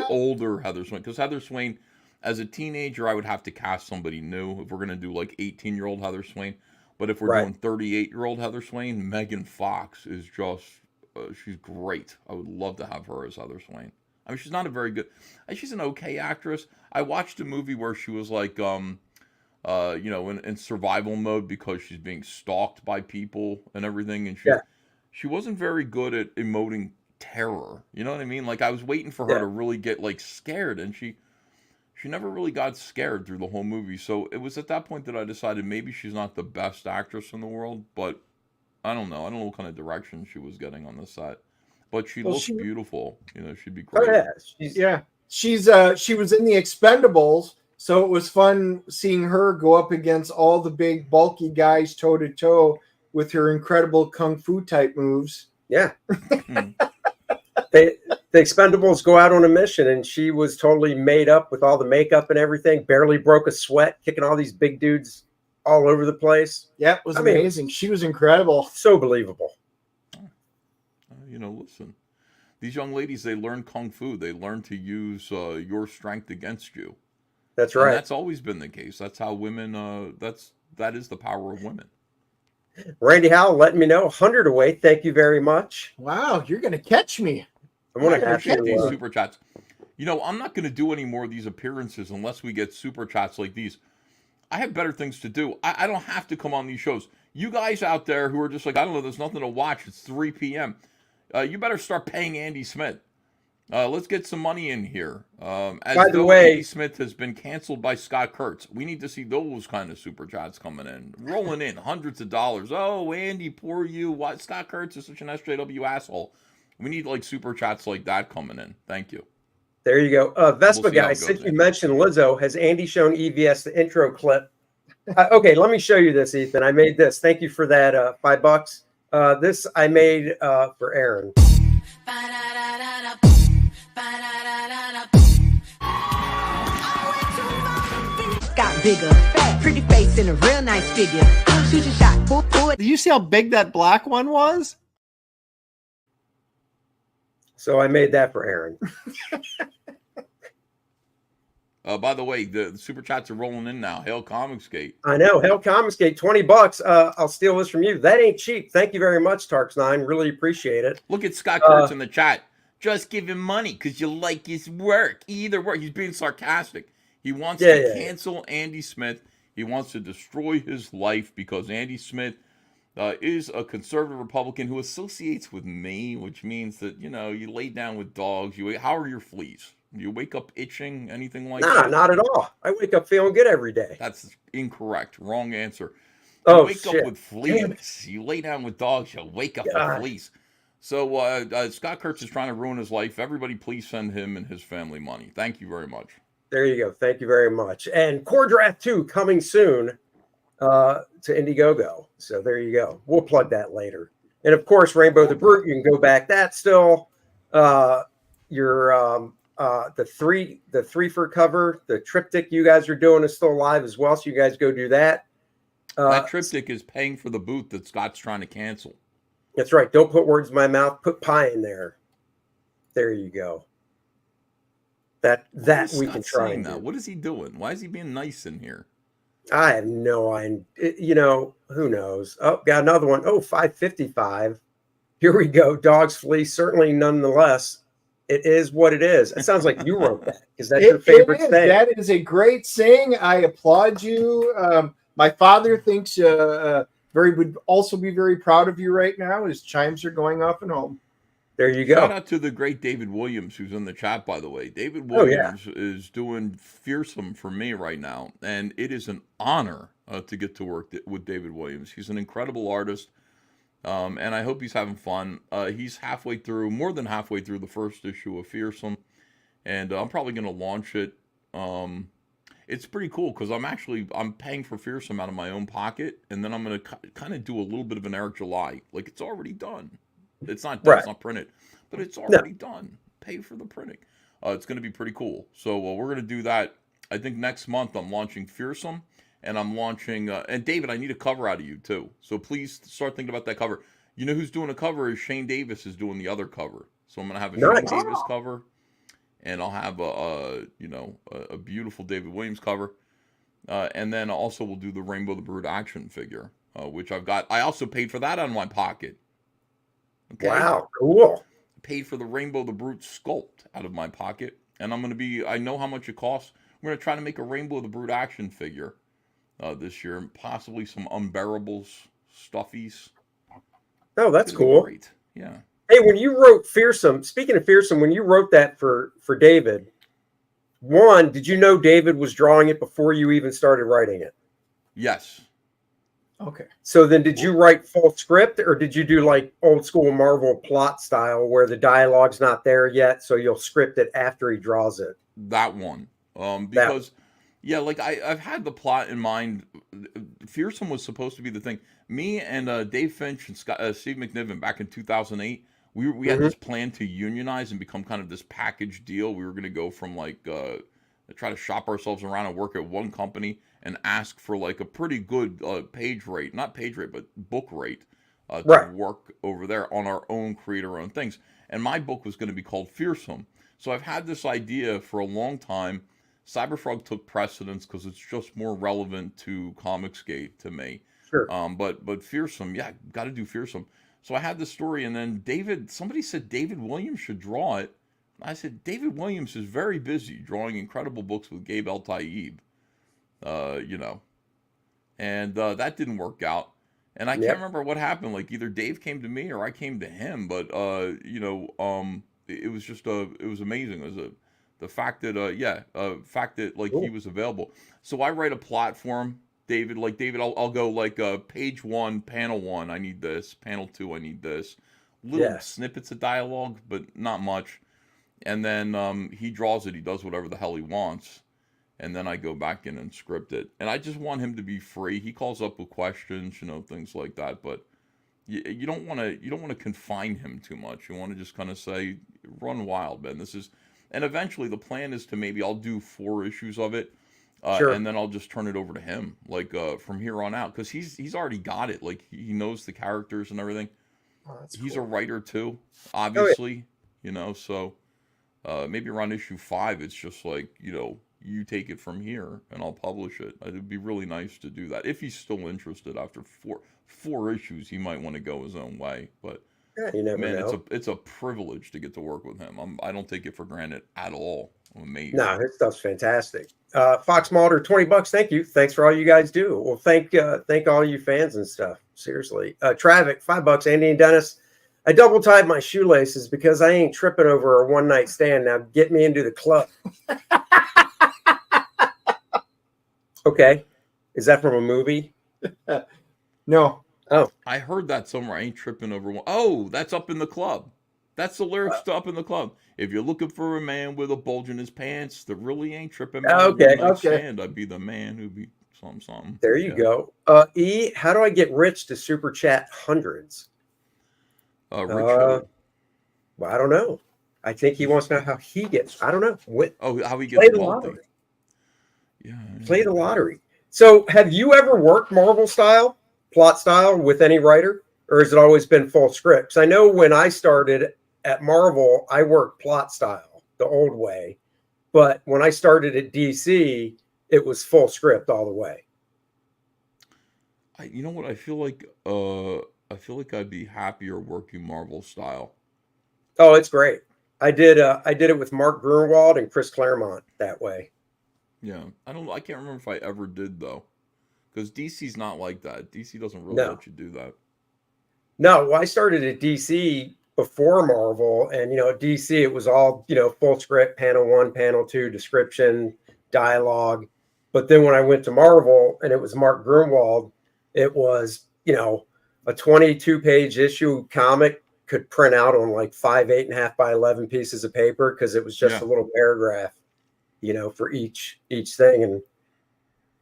older Heather Swain because Heather Swain, as a teenager, I would have to cast somebody new if we're going to do like 18-year-old Heather Swain. But if we're doing 38-year-old Heather Swain, Megan Fox is just, she's great. I would love to have her as Heather Swain. I mean, she's not a very good, she's an okay actress. I watched a movie where she was like, in survival mode because she's being stalked by people and everything. And she wasn't very good at emoting terror. You know what I mean? Like I was waiting for her to really get like scared, and she never really got scared through the whole movie. So it was at that point that I decided maybe she's not the best actress in the world, but I don't know. I don't know what kind of direction she was getting on the set. But she looks beautiful. She'd be great. Oh, yeah. She was in the Expendables, so it was fun seeing her go up against all the big bulky guys toe to toe with her incredible kung fu type moves. Yeah. The Expendables go out on a mission, and she was totally made up with all the makeup and everything, barely broke a sweat, kicking all these big dudes all over the place. Yeah, it was amazing. She was incredible. So believable. Listen, these young ladies, they learn kung fu. They learn to use your strength against you. That's right. And that's always been the case. That's how women, that is the power of women. Randy Howell letting me know 100 away. Thank you very much. Wow, you're going to catch me. I'm going to appreciate these super chats. I'm not going to do any more of these appearances unless we get super chats like these. I have better things to do. I don't have to come on these shows. You guys out there who are just like, I don't know, there's nothing to watch. It's 3 p.m. You better start paying Andy Smith. Let's get some money in here. By the way, Andy Smith has been canceled by Scott Kurtz. We need to see those kind of super chats coming in, rolling in hundreds of dollars. Oh, Andy, poor you. Why Scott Kurtz is such an SJW asshole. We need like super chats like that coming in. Thank you. There you go. Vespa guy, since you mentioned Lizzo, has Andy shown EVS the intro clip? Okay, let me show you this, Ethan. I made this. Thank you for that $5. This I made for Aaron. Got bigger, fat, pretty face, and a real nice figure. Shoot your shot, pull it. Do you see how big that black one was? So I made that for Aaron. By the way, the super chats are rolling in now. Hail Comicsgate. I know. Hail Comicsgate, $20. I'll steal this from you. That ain't cheap. Thank you very much, Tarks9. Really appreciate it. Look at Scott Kurtz in the chat. Just give him money because you like his work. Either work. He's being sarcastic. He wants to cancel Andy Smith. He wants to destroy his life because Andy Smith is a conservative Republican who associates with me, which means that, you know, you lay down with dogs. How are your fleas? Do you wake up itching? Anything like Nah, that? not at all. I wake up feeling good every day. That's incorrect. Wrong answer. You Oh, wake up shit. with fleas. You lay down with dogs. You wake up with fleas. So Scott Kurtz is trying to ruin his life. Everybody, please send him and his family money. Thank you very much. There you go. Thank you very much. And Kor-Drath 2 coming soon to Indiegogo. So there you go. We'll plug that later. And of course, Rainbow the Brute, you can go back. That's still your the three for cover, the triptych you guys are doing is still alive as well. So you guys go do that. That triptych is paying for the booth that Scott's trying to cancel. That's right. Don't put words in my mouth. Put pie in there. There you go. That we can try now. What is he doing? Why is he being nice in here? I have no idea. You know, who knows? Oh, got another one. Oh, 555. Here we go. Dog's fleece. Certainly, nonetheless, it is what it is. It sounds like you wrote that because that's your favorite saying. That is a great saying. I applaud you. My father thinks would also be very proud of you right now. His chimes are going off at home. There you go. Shout out to the great David Williams, who's in the chat, by the way. David Williams is doing fearsome for me right now, and it is an honor to get to work with David Williams. He's an incredible artist, and I hope he's having fun. He's more than halfway through the first issue of Fearsome, and I'm probably going to launch it. It's pretty cool because I'm paying for Fearsome out of my own pocket, and then I'm going to kind of do a little bit of an Eric July. Like, it's already done. It's not done, It's not printed, but it's already done. Pay for the printing. It's going to be pretty cool. So we're going to do that. I think next month I'm launching Fearsome, and I'm launching. And David, I need a cover out of you too. So please start thinking about that cover. You know who's doing a cover is Shane Davis is doing the other cover. So I'm going to have a Shane Davis cover, and I'll have a beautiful David Williams cover, and then also we'll do the Rainbow the Brute action figure, which I've got. I also paid for that out of my pocket. Okay. Wow, cool. Paid for the Rainbow the Brute sculpt out of my pocket, and I know how much it costs. We're going to try to make a Rainbow the Brute action figure this year, and possibly some unbearables, stuffies. Oh, that's cool. Great. Yeah. Hey, when you wrote Fearsome, speaking of Fearsome, when you wrote that for David, did you know David was drawing it before you even started writing it? Yes. Okay. So then did you write full script, or did you do like old school Marvel plot style where the dialogue's not there yet, so you'll script it after he draws it? That one. Because, like I've had the plot in mind. Fearsome was supposed to be the thing. Me and Dave Finch and Steve McNiven back in 2008, we had this plan to unionize and become kind of this package deal. We were going to go from try to shop ourselves around and work at one company and ask for like a pretty good page rate, not page rate, but book rate to work over there on our own, create our own things. And my book was going to be called Fearsome. So I've had this idea for a long time. Cyberfrog took precedence because it's just more relevant to Comicsgate to me. Sure. But Fearsome, got to do Fearsome. So I had this story, and then somebody said David Williams should draw it. I said, David Williams is very busy drawing incredible books with Gabe El-Taib, and that didn't work out. And I can't remember what happened. Like either Dave came to me or I came to him, but it was just it was amazing. It was the fact that he was available. So I write a plot for him. David, I'll go like page 1, panel 1, I need this. Panel 2, I need this. Little snippets of dialogue, but not much. And then he draws it. He does whatever the hell he wants. And then I go back in and script it. And I just want him to be free. He calls up with questions, things like that. But you don't want to confine him too much. You want to just kind of say, run wild, man. And eventually the plan is to maybe I'll do 4 issues of it. And then I'll just turn it over to him, from here on out, because he's already got it. Like he knows the characters and everything. Oh, he's a writer too, obviously. So maybe around issue 5, it's just like you take it from here and I'll publish it. It'd be really nice to do that if he's still interested. After four issues, he might want to go his own way, but Yeah, you never Man, know. it's a privilege to get to work with him. I don't take it for granted at all. I'm amazed. No, his stuff's fantastic. Fox Mulder, $20. Thank you. Thanks for all you guys do. Well, thank all you fans and stuff. Seriously. Travic, $5. Andy and Dennis. I double tied my shoelaces because I ain't tripping over a one night stand. Now get me into the club. Okay. Is that from a movie? No. Oh. I heard that somewhere. I ain't tripping over one. Oh, that's Up in the Club. That's the lyrics to Up in the Club. If you're looking for a man with a bulge in his pants that really ain't tripping about a one night stand, I'd be the man who'd be something. There you go. E, how do I get Rich to super chat hundreds? Rich well, I don't know. I think he wants to know how he gets. I don't know. How he gets wealthy. Yeah. Play the lottery. So, have you ever worked Marvel style, plot style with any writer, or has it always been full scripts? I know when I started at Marvel, I worked plot style the old way, but when I started at DC, it was full script all the way. You know what? I feel like I'd be happier working Marvel style. Oh, it's great. I did it with Mark Gruenwald and Chris Claremont that way. Yeah, I can't remember if I ever did though, because DC's not like that. DC doesn't really let you do that. No, well, I started at DC before Marvel, and at DC it was all full script, panel 1, panel 2, description, dialogue. But then when I went to Marvel and it was Mark Gruenwald, it was a 22-page issue comic could print out on like 5 8.5 by 11 pieces of paper because it was just a little paragraph, for each thing. And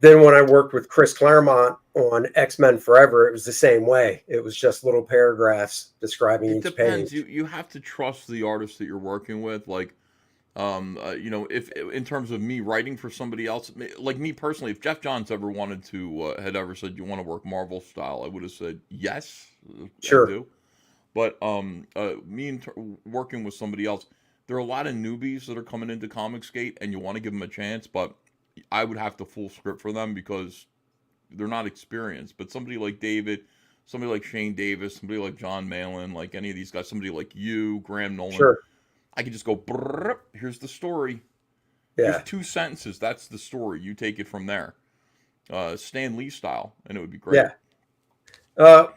then when I worked with Chris Claremont on X-Men Forever, it was the same way. It was just little paragraphs describing each depends. page. You have to trust the artist that you're working with. Like, if in terms of me writing for somebody else, like me personally, if Jeff Johns ever wanted to, had ever said, you want to work Marvel style, I would have said, yes, sure. I do. But working with somebody else, there are a lot of newbies that are coming into Comicsgate, and you want to give them a chance, but I would have to full script for them because they're not experienced. But somebody like David, somebody like Shane Davis, somebody like John Malin, like any of these guys, somebody like you, Graham Nolan, sure. I can just go, here's the story. Yeah. Here's 2 sentences. That's the story. You take it from there. Stan Lee style, and it would be great. Yeah.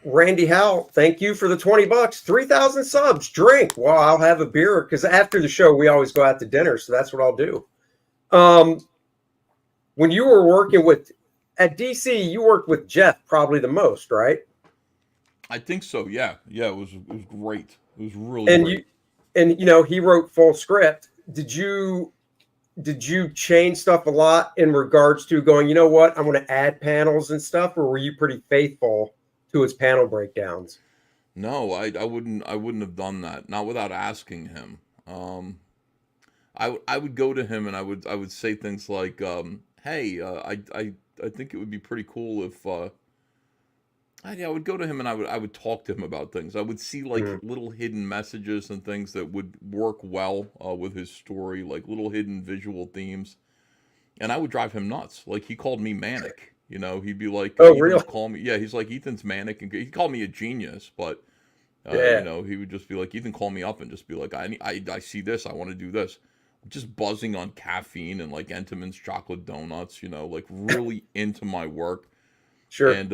Randy Howell, thank you for the $20. 3,000 subs. Drink. Well, I'll have a beer because after the show we always go out to dinner, so that's what I'll do. When you were working at DC, you worked with Jeff probably the most, right? I think so. Yeah. It was great. It was really great. He wrote full script. Did you change stuff a lot in regards to going, I'm going to add panels and stuff, or were you pretty faithful to his panel breakdowns? No, I wouldn't have done that. Not without asking him. I would go to him and I would say things like, hey, I think it would be pretty cool if I would go to him and I would talk to him about things. I would see like little hidden messages and things that would work well with his story, like little hidden visual themes, and I would drive him nuts. Like he called me manic. He'd be like, "Oh, really?" Call me, yeah. He's like, Ethan's manic, and he called me a genius, but he would just be like, Ethan, call me up and just be like, I see this, I want to do this. Just buzzing on caffeine and like Entenmann's chocolate donuts, like really into my work. Sure. And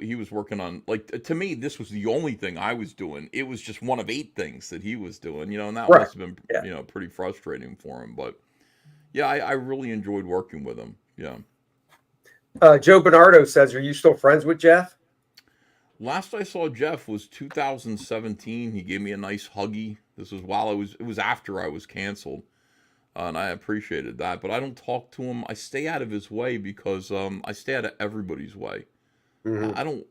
he was working on, like, to me, this was the only thing I was doing. It was just one of 8 things that he was doing, and that must have been, pretty frustrating for him. But yeah, I really enjoyed working with him. Yeah. Joe Bernardo says, are you still friends with Jeff? Last I saw Jeff was 2017. He gave me a nice huggy. This was it was after I was canceled. And I appreciated that, but I don't talk to him. I stay out of his way because I stay out of everybody's way. Mm-hmm. I don't,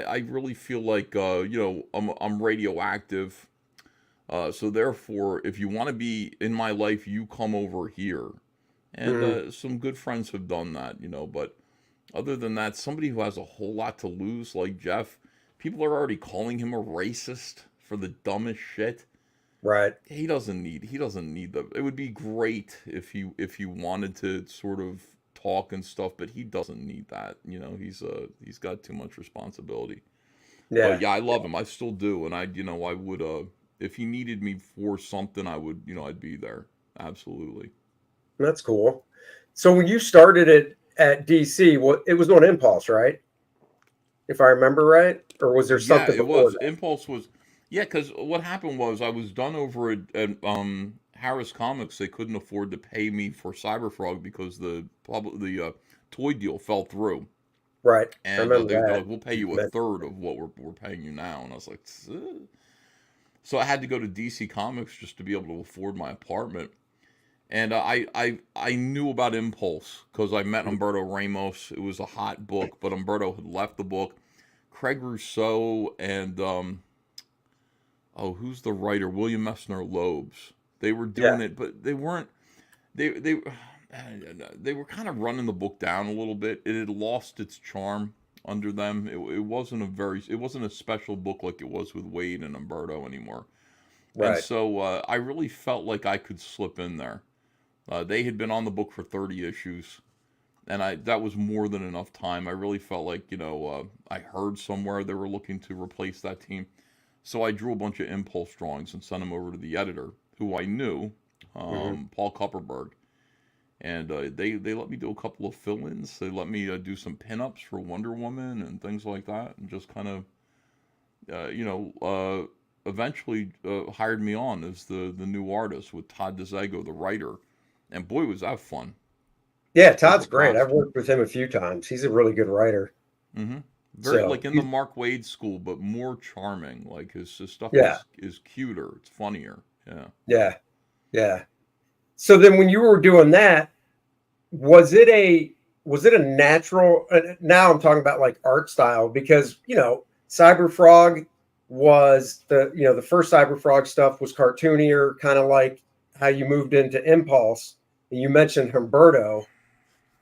I really feel like, I'm radioactive. So therefore, if you want to be in my life, you come over here. And some good friends have done that, but other than that, somebody who has a whole lot to lose, like Jeff, people are already calling him a racist for the dumbest shit. Right. He doesn't need it would be great if he wanted to sort of talk and stuff, but he doesn't need that. He's got too much responsibility. But Yeah, yeah, I love him. I still do, and I would if he needed me for something, I would, I'd be there. Absolutely. that's cool. So when you started it at DC, it was on Impulse, right? If I remember right, or was there Yeah, something it before was. that? Impulse was, yeah, because what happened was I was done over at Harris Comics. They couldn't afford to pay me for Cyberfrog because the toy deal fell through, Right, I and remember they're that. like, we'll pay You you a mentioned- third of what we're paying you now, and I was like, "Ugh." So I had to go to DC Comics just to be able to afford my apartment. And I knew about Impulse because I met Umberto Ramos. It was a hot book, but Umberto had left the book. Craig Rousseau and who's the writer? William Messner Loebs. They were Yeah, doing it, but they weren't. They they were kind of running the book down a little bit. It had lost its charm under them. It wasn't a special book like it was with Wade and Umberto anymore. And right. so I really felt like I could slip in there. They had been on the book for 30 issues, and that was more than enough time. I really felt like, I heard somewhere they were looking to replace that team. So I drew a bunch of impulse drawings and sent them over to the editor, who I knew, Hmm. Paul Kupperberg. And they let me do a couple of fill-ins. They let me do some pinups for Wonder Woman and things like that, and just kind of, eventually hired me on as the new artist with Todd DeZago, the writer. And boy, was that fun. Yeah, It was a Todd's great. I've blast. worked with him a few times. He's a really good writer. hmm Very So like in the Mark Wade school, but more charming. Like his stuff yeah, is cuter. It's funnier. Yeah. yeah, yeah. So then when you were doing that, was it a natural now I'm talking about like art style because Cyberfrog was the first Cyberfrog stuff was cartoonier, kind of like how you moved into Impulse, and you mentioned Humberto,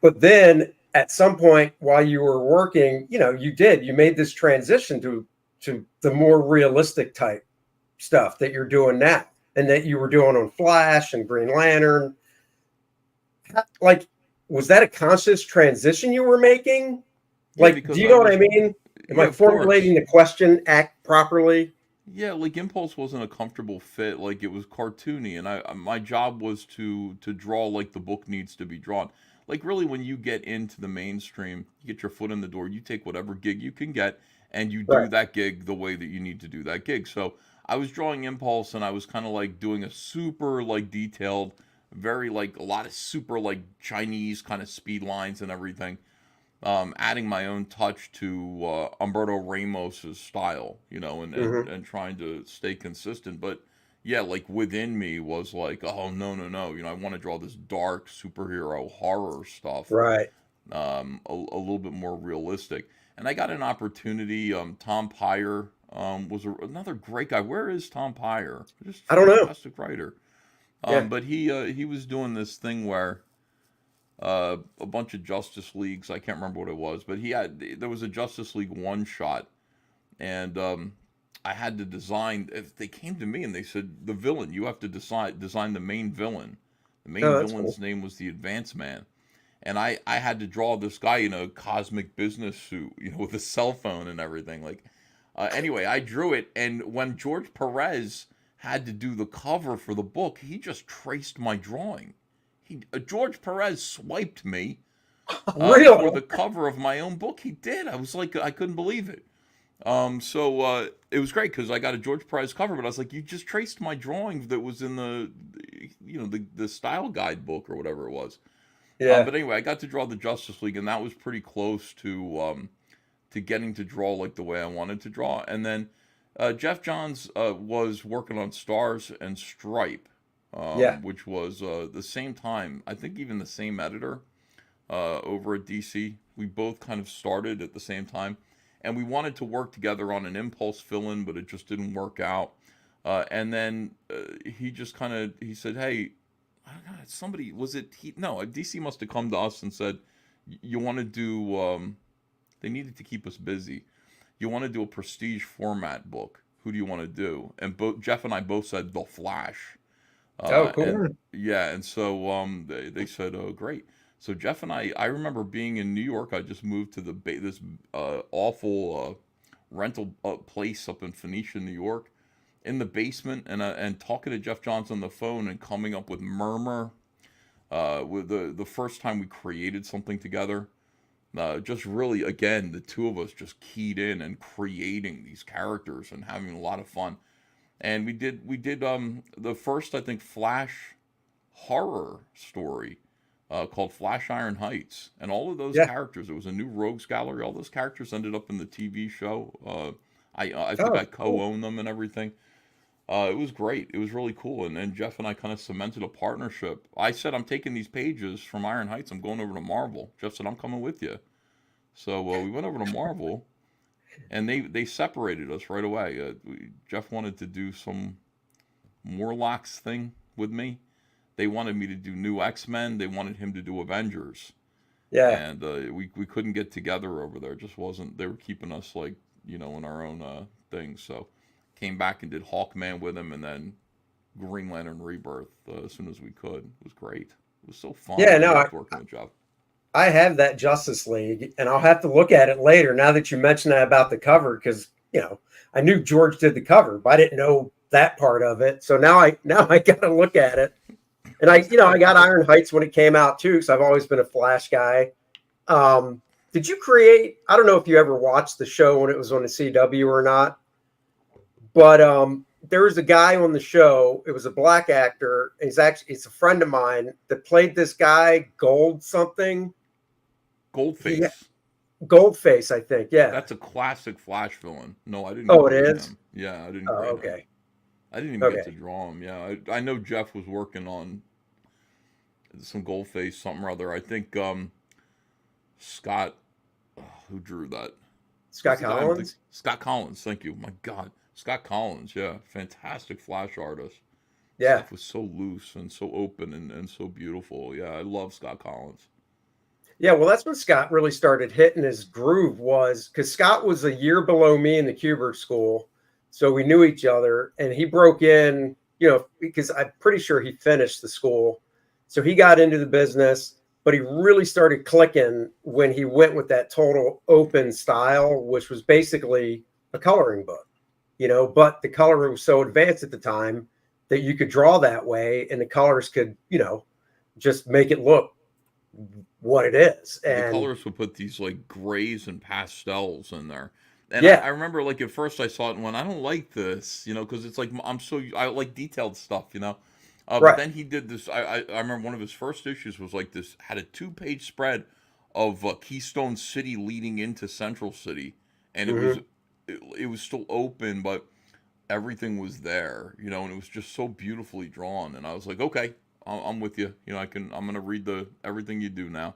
but then at some point while you were working, you made this transition to the more realistic type stuff that you're doing now and that you were doing on Flash and Green Lantern. Like, was that a conscious transition you were making? Yeah, Like, do because you I know what I was. mean? Am Yeah, I of course. formulating the question act properly? Yeah, like Impulse wasn't a comfortable fit. Like it was cartoony, and my job was to draw like the book needs to be drawn. Like really, when you get into the mainstream, you get your foot in the door. You take whatever gig you can get, and you do Right. that gig the way that you need to do that gig. So I was drawing Impulse, and I was kind of like doing a super like detailed, very like a lot of super like Chinese kind of speed lines and everything, adding my own touch to Umberto Ramos's style, Hmm. and trying to stay consistent. But yeah, like within me was like, oh no, no, no, I want to draw this dark superhero horror stuff, Right. a little bit more realistic. And I got an opportunity. Tom Pyre was another great guy. Where is Tom Pyre? Just I don't know. fantastic writer. Yeah. But he was doing this thing where a bunch of Justice Leagues. I can't remember what it was, but there was a Justice League one shot, and I had to design. If they came to me and they said the villain, you have to design the main villain. The Oh, main that's villain's cool. name was the Advance Man, and I had to draw this guy in a cosmic business suit, with a cell phone and everything. Like, anyway, I drew it, and when George Perez had to do the cover for the book, he just traced my drawing. George Perez swiped me Really? for the cover of my own book. He did. I was like, I couldn't believe it. So it was great because I got a George Perez cover, but I was like, you just traced my drawing that was in the style guide book or whatever it was. Yeah. But anyway, I got to draw the Justice League, and that was pretty close to getting to draw like the way I wanted to draw. And then Jeff Johns was working on Stars and Stripe, Yeah. which was the same time, I think even the same editor over at DC. We both kind of started at the same time, and we wanted to work together on an Impulse fill-in, but it just didn't work out. And then he said, "Hey, I don't know, somebody was it? No, DC must have come to us and said, you want to do? They needed to keep us busy. You want to do a prestige format book? Who do you want to do?" And both Jeff and I both said The Flash. Oh, And cool. yeah, and so they said, "Oh, great." So Jeff and I remember being in New York. I just moved to this awful rental place up in Phoenicia, New York, in the basement, and talking to Jeff Johns on the phone and coming up with Murmur. With the first time we created something together, just really, again, the two of us just keyed in and creating these characters and having a lot of fun. And we did the first, I think, Flash horror story called Flash Iron Heights, and all of those characters. It was a new rogues gallery. All those characters ended up in the TV show. I think I co-own them and everything. It was great. It was really cool. And Jeff and I kind of cemented a partnership. I said, I'm taking these pages from Iron Heights. I'm going over to Marvel. Jeff said, I'm coming with you. So we went over to Marvel, and they separated us right away. Jeff wanted to do some Morlocks thing with me. They wanted me to do new X-Men. They wanted him to do Avengers. Yeah. And we couldn't get together over there. It just wasn't. They were keeping us, like, in our own thing. So came back and did Hawkman with him, and then Green Lantern Rebirth as soon as we could. It was great. It was so fun. Yeah, no, working with Jeff. I have that Justice League, and I'll have to look at it later. Now that you mentioned that about the cover, because I knew George did the cover, but I didn't know that part of it. So now I got to look at it. And I got Iron Heights when it came out too, because I've always been a Flash guy. Did you create? I don't know if you ever watched the show when it was on the CW or not. But there was a guy on the show. It was a black actor. It's a friend of mine that played this guy, Goldface. Goldface, I think. Yeah. That's a classic Flash villain. No, I didn't. Oh, it is? Him. Yeah, I didn't. Oh, okay. Him. I didn't even get to draw him. Yeah, I know Jeff was working on some Goldface, something or other. I think Scott, who drew that? Scott Collins? Scott Collins, thank you. My God. Scott Collins, yeah. Fantastic Flash artist. Yeah. Stuff was so loose and so open and so beautiful. Yeah, I love Scott Collins. Yeah, well, that's when Scott really started hitting his groove, was because Scott was a year below me in the Kubert school. So we knew each other, and he broke in, because I'm pretty sure he finished the school. So he got into the business, but he really started clicking when he went with that total open style, which was basically a coloring book, but the coloring was so advanced at the time that you could draw that way, and the colors could, just make it look what it is. And the colors would put these like grays and pastels in there. And I remember, like, at first I saw it and went, I don't like this, because it's like, I like detailed stuff, Right. But then he did this. I remember one of his first issues was like this, had a 2-page spread of Keystone City leading into Central City, and it was still open, but everything was there, and it was just so beautifully drawn. And I was like, okay, I'm with you. I'm gonna read everything you do now.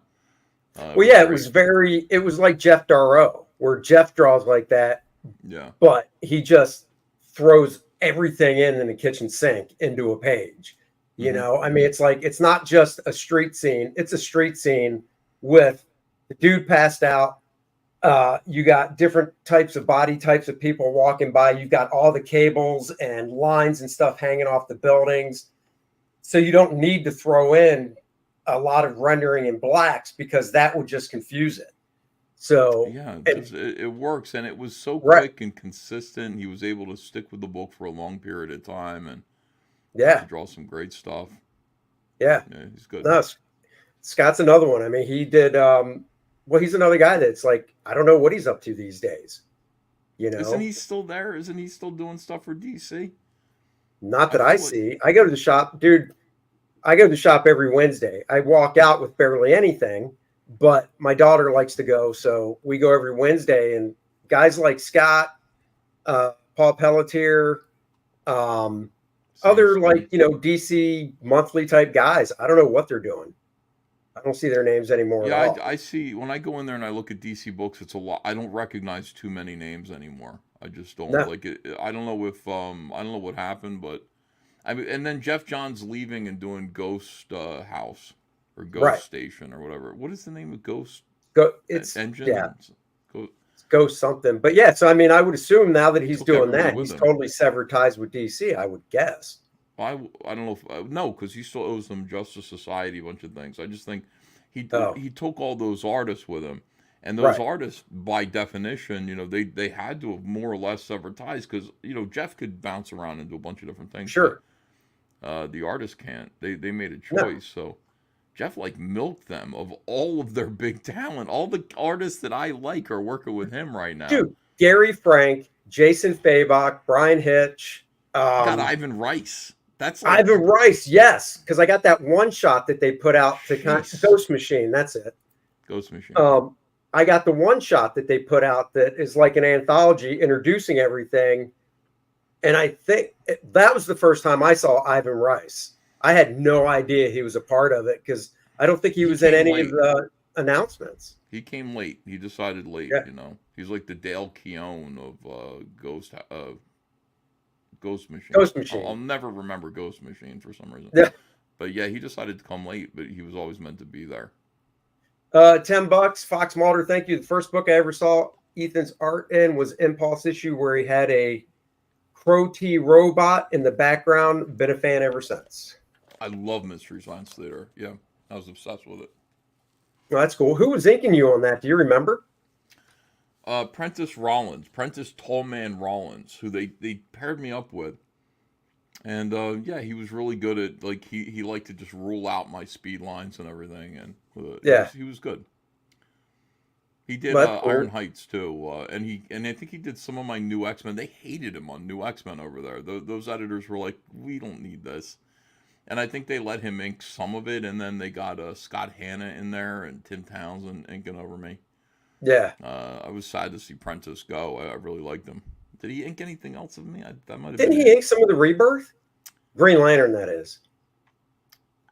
It was like Jeff Darrow, where Jeff draws like that. Yeah. But he just throws everything in the kitchen sink into a page. I mean, it's like, it's not just a street scene. It's a street scene with the dude passed out. You got different types of body types of people walking by. You've got all the cables and lines and stuff hanging off the buildings. So you don't need to throw in a lot of rendering in blacks, because that would just confuse it. So yeah, it works, and it was so quick and consistent. He was able to stick with the book for a long period of time, and to draw some great stuff. Yeah, he's good. No, Scott's another one. I mean, he did. He's another guy that's like, I don't know what he's up to these days. Isn't he still there? Isn't he still doing stuff for DC? Not that I see. I go to the shop, dude. I go to the shop every Wednesday. I walk out with barely anything, but my daughter likes to go, so we go every Wednesday. And guys like Scott, Paul Pelletier, other like DC monthly type guys. I don't know what they're doing. I don't see their names anymore. Yeah, at all. I see. When I go in there and I look at DC books, it's a lot. I don't recognize too many names anymore. I just don't like it. I don't know if I don't know what happened, but I mean, and then Jeff Johns leaving and doing Ghost House or Ghost Station or whatever. What is the name of Ghost? It's Engine. Yeah. Ghost something. But yeah, so I mean, I would assume now that he's doing that, he's totally severed ties with DC, I would guess. I don't know if no, because he still owes them Justice Society, a bunch of things. I just think he took all those artists with him, And those artists, by definition, they had to have more or less severed ties because, Jeff could bounce around and do a bunch of different things. Sure. But, the artists can't. They made a choice. No. So Jeff, milked them of all of their big talent. All the artists that I like are working with him right now. Dude, Gary Frank, Jason Fabok, Brian Hitch. Got Ivan Rice. That's Ivan Rice, yes. Because I got that one shot that they put out to Ghost Machine. That's it. Ghost Machine. I got the one shot that they put out that is like an anthology introducing everything. And I think that was the first time I saw Ivan Rice. I had no idea he was a part of it because I don't think he was in any of the announcements. He came late. He decided late, He's like the Dale Keown of Ghost Machine. Ghost Machine. I'll never remember Ghost Machine for some reason. Yeah. But yeah, he decided to come late, but he was always meant to be there. $10. Fox Mulder, thank you. The first book I ever saw Ethan's art in was Impulse issue where he had a Crow T robot in the background. Been a fan ever since. I love Mystery Science Theater. Yeah, I was obsessed with it. Well, that's cool. Who was inking you on that? Do you remember? Prentice Tallman Rollins, who they paired me up with. And he was really good at he liked to just rule out my speed lines and everything, and he was good. He did Iron Heights too, and I think he did some of my New X-Men. They hated him on New X-Men over there. Those editors were like, we don't need this, and I think they let him ink some of it, and then they got Scott Hanna in there and Tim Townsend inking over me. Yeah, I was sad to see Prentice go. I really liked him. Did he ink anything else of me? That might have. Didn't he ink some of the Rebirth? Green Lantern, that is.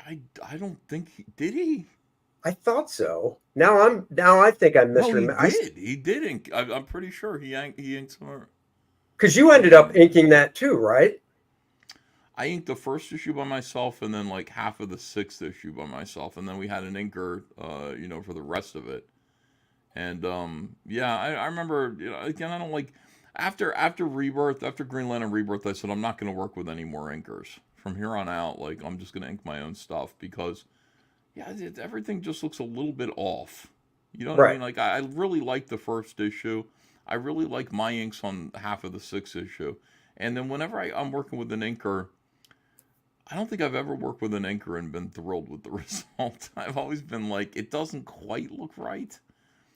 I don't think did he? I thought so. Now I think I misremembered. He did ink. I'm pretty sure he inked some. Because you ended up inking that too, right? I inked the first issue by myself, and then half of the 6th issue by myself, and then we had an inker, for the rest of it. And I remember. Again, I don't like. After Rebirth, after Green Lantern Rebirth, I said I'm not going to work with any more inkers from here on out. I'm just going to ink my own stuff because, everything just looks a little bit off. You know what I mean? I really like the first issue. I really like my inks on half of the 6th issue. And then whenever I'm working with an inker, I don't think I've ever worked with an inker and been thrilled with the result. I've always been like, it doesn't quite look right.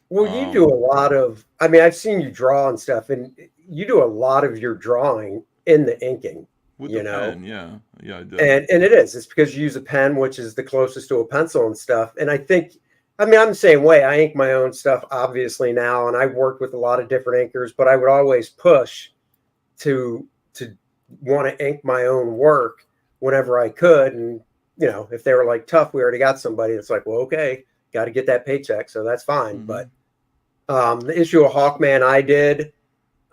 Well, you do a lot of, I've seen you draw and stuff, and you do a lot of your drawing in the inking. With the pen, yeah, I do. And it's because you use a pen, which is the closest to a pencil and stuff. And I think, I'm the same way. I ink my own stuff, obviously, now, and I've worked with a lot of different inkers, but I would always push to want to ink my own work whenever I could. And, if they were tough, we already got somebody. It's well, okay, got to get that paycheck, so that's fine. Mm-hmm. But the issue of Hawkman I did,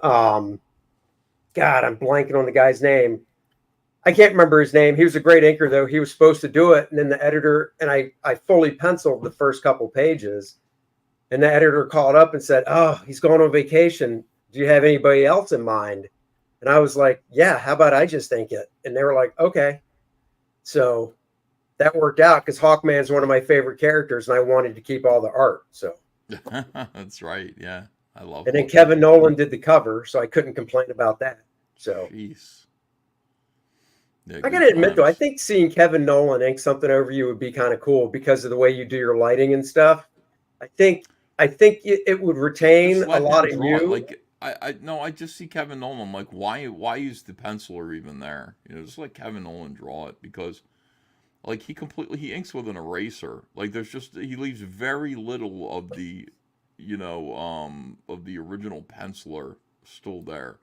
God, I'm blanking on the guy's name. I can't remember his name. He was a great inker, though. He was supposed to do it. And then the editor, and I fully penciled the first couple pages. And the editor called up and said, oh, he's going on vacation. Do you have anybody else in mind? And I was like, yeah, how about I just ink it? And they were like, okay. So that worked out because Hawkman's one of my favorite characters, and I wanted to keep all the art. So that's right. Yeah. I love it. And then Kevin Nolan did the cover, so I couldn't complain about that. So jeez. Yeah, I gotta admit though, I think seeing Kevin Nolan ink something over you would be kind of cool because of the way you do your lighting and stuff. I think it would retain a lot of you. I just see Kevin Nolan. Why use the penciler even there? Just let Kevin Nolan draw it because he inks with an eraser. He leaves very little of the of the original penciler still there.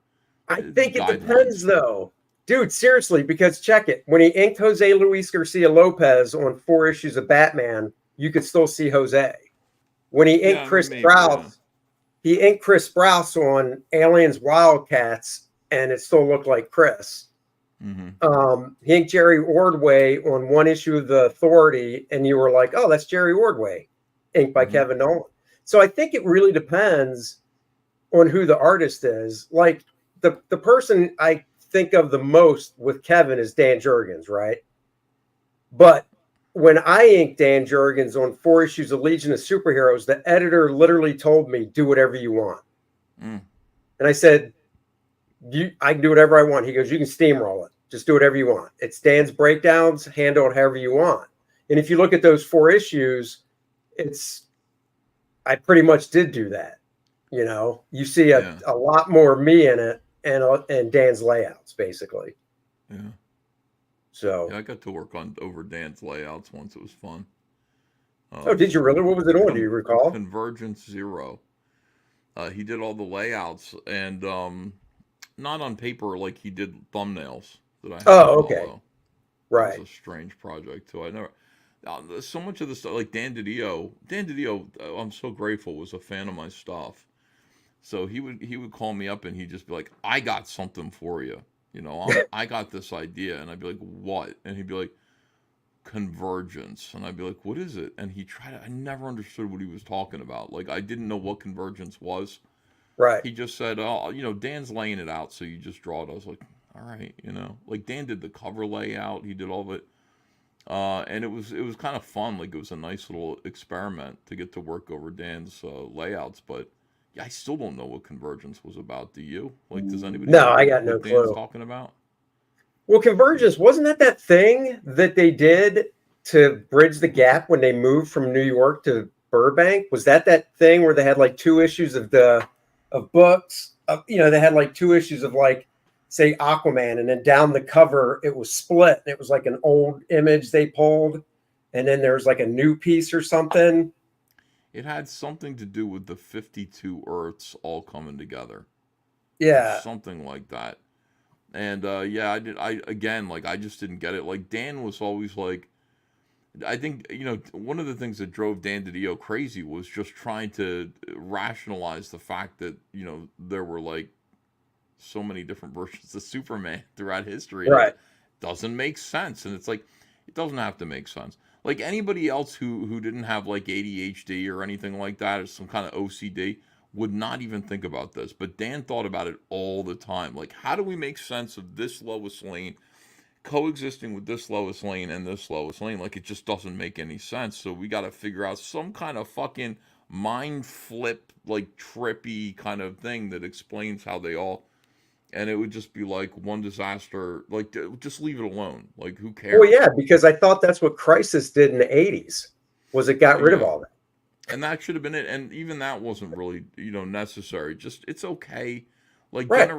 I think it depends though. Dude, seriously, because check it. When he inked Jose Luis Garcia Lopez on 4 issues of Batman, you could still see Jose. When he inked Chris Sprouse, he inked Chris Sprouse on Aliens Wildcats, and it still looked like Chris. Mm-hmm. He inked Jerry Ordway on 1 issue of The Authority, and you were like, oh, that's Jerry Ordway, inked by Kevin Nolan. So I think it really depends on who the artist is. The person I think of the most with Kevin is Dan Jurgens, right? But when I inked Dan Jurgens on 4 issues of Legion of Superheroes, the editor literally told me, "Do whatever you want." And I said, I can do whatever I want. He goes, "You can steamroll it. Just do whatever you want. It's Dan's breakdowns. Handle it however you want." And if you look at those 4 issues, I pretty much did do that. You see a lot more of me in it and Dan's layouts, basically. Yeah. So I got to work over Dan's layouts once. It was fun. Did you really? What was it on? Do you recall? Convergence 0. He did all the layouts, and not on paper like he did thumbnails that I had to okay. follow. Right. It was a strange project too. I never. So much of the stuff, like Dan Didio, I'm so grateful, was a fan of my stuff. So he would call me up and he'd just be like, "I got something for you. I got this idea." And I'd be like, "What?" And he'd be like, "Convergence." And I'd be like, "What is it?" And I never understood what he was talking about. Like, I didn't know what convergence was. Right. He just said, "Oh, Dan's laying it out, so you just draw it." I was like, "All right." Like Dan did the cover layout. He did all of it. And it was kind of fun. Like, it was a nice little experiment to get to work over Dan's layouts. But yeah, I still don't know what convergence was about. Do you? Like, does anybody? No, know I got no what clue. Dan's talking about? Well, convergence, wasn't that thing that they did to bridge the gap when they moved from New York to Burbank? Was that thing where they had like 2 issues of books? They had like 2 issues of, like, say, Aquaman, and then down the cover it was split. It was like an old image they pulled, and then there was like a new piece or something. It had something to do with the 52 Earths all coming together. Yeah. Or something like that. And I just didn't get it. Like, Dan was always like, I think, one of the things that drove Dan Didio crazy was just trying to rationalize the fact that, there were like so many different versions of Superman throughout history. Right. It doesn't make sense. And it's like, it doesn't have to make sense. Like, anybody else who didn't have like ADHD or anything like that, or some kind of OCD, would not even think about this. But Dan thought about it all the time. Like, how do we make sense of this Lois Lane coexisting with this Lois Lane and this Lois Lane? Like, it just doesn't make any sense. So we got to figure out some kind of fucking mind flip, like, trippy kind of thing that explains how they all... And it would just be like one disaster. Like, just leave it alone. Like, who cares? Well, yeah, because I thought that's what Crisis did in the 80s, was it got rid of all that. And that should have been it. And even that wasn't really, necessary. Just, it's okay. Like, right.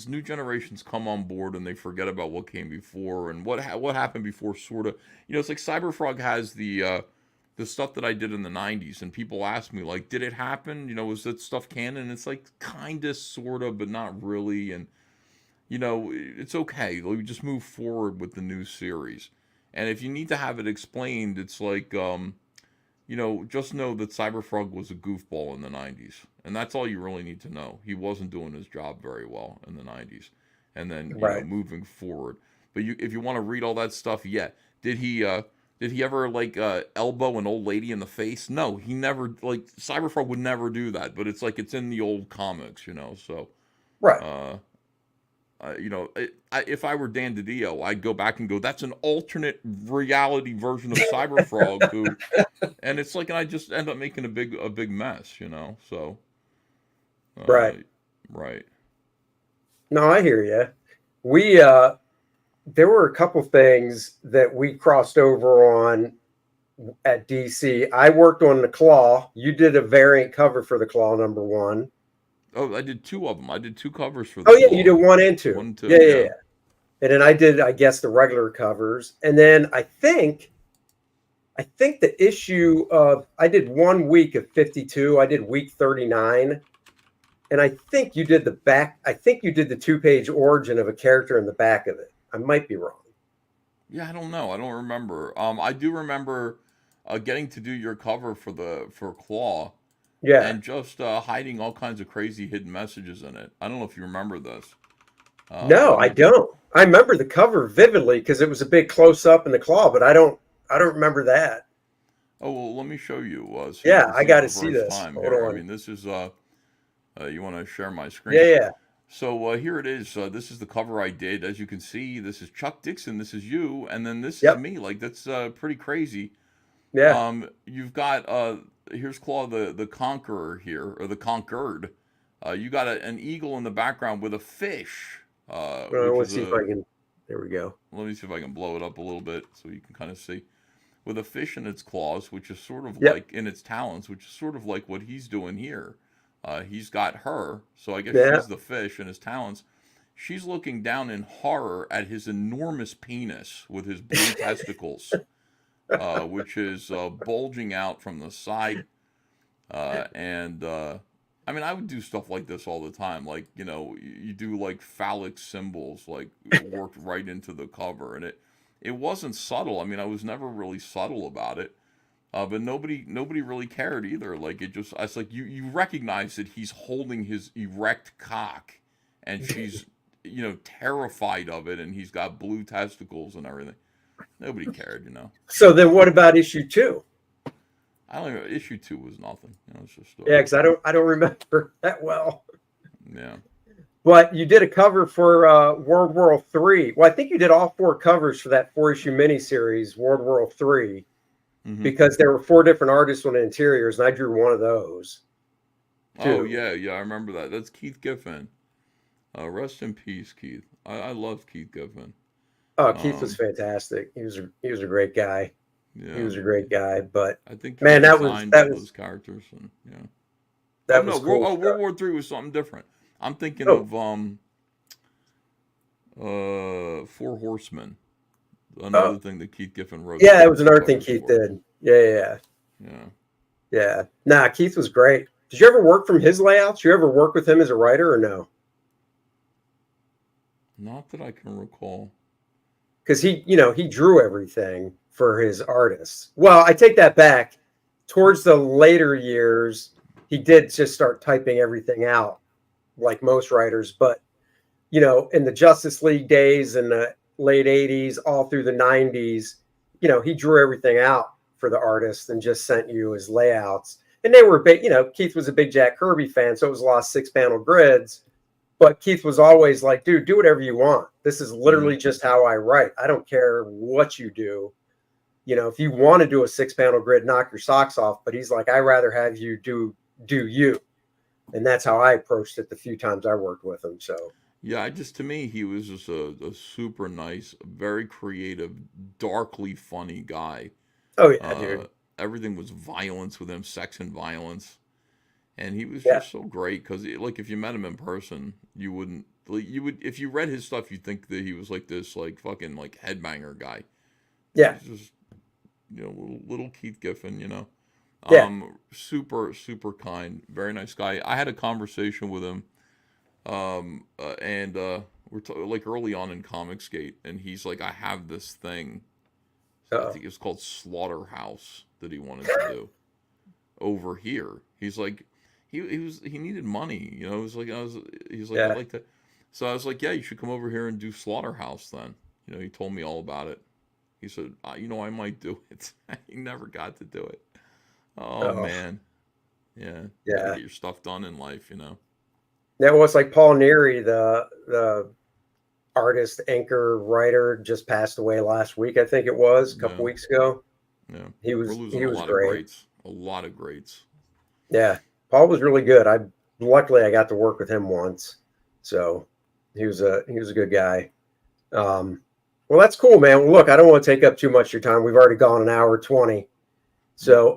New generations come on board and they forget about what came before and what happened before, sort of. It's like Cyberfrog has the stuff that I did in the 90s, and people ask me, like, did it happen? Was that stuff canon? And it's like, kind of, sort of, but not really. And, it's okay. We just move forward with the new series. And if you need to have it explained, it's like, just know that Cyberfrog was a goofball in the 90s. And that's all you really need to know. He wasn't doing his job very well in the 90s. And then, moving forward. But if you want to read all that stuff, yeah. Did he ever, like, elbow an old lady in the face? No, he never, like, Cyberfrog would never do that. But it's like, it's in the old comics, so. Right. If I were Dan Didio, I'd go back and go, that's an alternate reality version of Cyberfrog, and it's like, and I just end up making a big mess, so. Right. Right. No, I hear you. We, there were a couple things that we crossed over on at DC. I worked on the Claw. You did a variant cover for the Claw #1. Oh, I did 2 of them. I did 2 covers for the Claw. Yeah, you did 1 and 2. 1 and 2. Yeah. And then I did, I guess, the regular covers. And then I think the issue of, I did 1 week of 52. I did week 39. And I think you did the 2-page origin of a character in the back of it. I might be wrong. Yeah, I don't know. I don't remember. I do remember getting to do your cover for Claw. Yeah. And just hiding all kinds of crazy hidden messages in it. I don't know if you remember this. No, I don't. I remember the cover vividly because it was a big close up in the Claw, but I don't remember that. Oh, well, let me show you. I got to see this. Hold on. I mean, this is, you want to share my screen? Yeah. So here it is. This is the cover I did. As you can see, this is Chuck Dixon. This is you, and then this is me. Like that's pretty crazy. Yeah. You've got here's Claw the Conqueror here, or the Conquered. You got an eagle in the background with a fish. Let's see if I can. There we go. Let me see if I can blow it up a little bit so you can kind of see. With a fish in its claws, which is sort of like in its talons, which is sort of like what he's doing here. He's got her, so I guess she's the fish in his talons. She's looking down in horror at his enormous penis with his blue testicles, which is bulging out from the side. I mean, I would do stuff like this all the time. Like, you know, you do like phallic symbols, like worked right into the cover, and it wasn't subtle. I mean, I was never really subtle about it. But nobody really cared either. Like it's like you recognize that he's holding his erect cock, and she's terrified of it, and he's got blue testicles and everything. Nobody cared, So then, what about issue 2? I don't know. Issue 2 was nothing. It's just because I don't remember that well. Yeah. But you did a cover for World War III. Well, I think you did all 4 covers for that 4-issue miniseries, World War III. Mm-hmm. Because there were 4 different artists on the interiors, and I drew one of those. Too. Oh yeah, I remember that. That's Keith Giffen. Rest in peace, Keith. I loved Keith Giffen. Oh, Keith was fantastic. He was a great guy. Yeah, he was a great guy. But I think man, that was those characters. And, yeah, that was cool. World War III was something different. I'm thinking of Four Horsemen. Another thing that Keith Giffen wrote. Yeah, it was another thing Keith did. Yeah. Nah, Keith was great. Did you ever work from his layouts? You ever work with him as a writer or no? Not that I can recall. Because he drew everything for his artists. Well, I take that back. Towards the later years, he did just start typing everything out, like most writers. But in the Justice League days and the late 80s, all through the 90s, he drew everything out for the artist and just sent you his layouts. And they were big, Keith was a big Jack Kirby fan, so it was a lot of 6-panel grids. But Keith was always like, dude, do whatever you want. This is literally just how I write. I don't care what you do. If you want to do a 6-panel grid, knock your socks off. But he's like, I'd rather have you do you. And that's how I approached it the few times I worked with him. So yeah, to me, he was just a super nice, very creative, darkly funny guy. Oh, yeah, dude. Everything was violence with him, sex and violence. And he was just so great because, like, if you met him in person, you would, if you read his stuff, you'd think that he was like this, like, fucking, like, headbanger guy. Yeah. He was just, little Keith Giffen, Super, super kind, very nice guy. I had a conversation with him. We're like early on in Comicsgate, and he's like, I have this thing. I think it's called Slaughterhouse that he wanted to do over here. He's like, he needed money, It was like, he's like, I'd like to. So I was like, yeah, you should come over here and do Slaughterhouse then. He told me all about it. He said, I might do it. He never got to do it. Oh. Man. Yeah. You gotta get your stuff done in life, Yeah, well, it's like Paul Neary, the artist, anchor, writer, just passed away last week. I think it was a couple weeks ago. Yeah, he was great. A lot of greats. Yeah, Paul was really good. Luckily I got to work with him once, so he was a good guy. Well, that's cool, man. Well, look, I don't want to take up too much of your time. We've already gone an hour 20. So,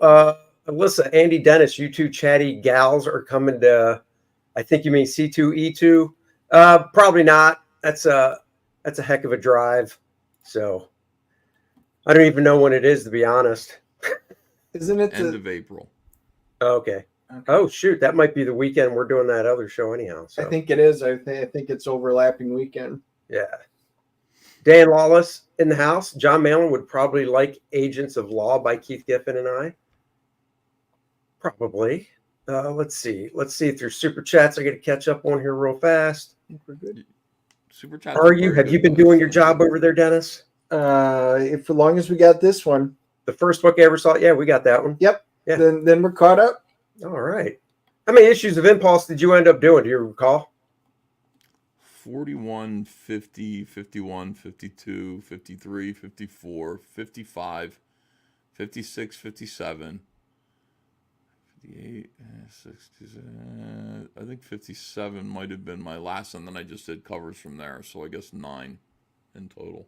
Alyssa, Andy, Dennis, you two chatty gals are coming to. I think you mean C2E2. Probably not. That's a heck of a drive. So I don't even know when it is, to be honest. Isn't it end of April? Okay. Oh shoot, that might be the weekend we're doing that other show anyhow. So. I think it is. I think it's overlapping weekend. Yeah. Dan Lawless in the house. John Malin would probably like Agents of Law by Keith Giffen and I. Probably. Let's see through super chats. I got to catch up on here real fast. We're good. Super chats. Have you been doing your job over there, Dennis? If as long as we got this one, the first book I ever saw. Yeah, we got that one. Yep. Yeah. Then we're caught up. All right. How many issues of Impulse did you end up doing? Do you recall? 41, 50, 51, 52, 53, 54, 55, 56, 57, 58, 60. I think 57 might have been my last, and then I just did covers from there. So I guess 9 in total.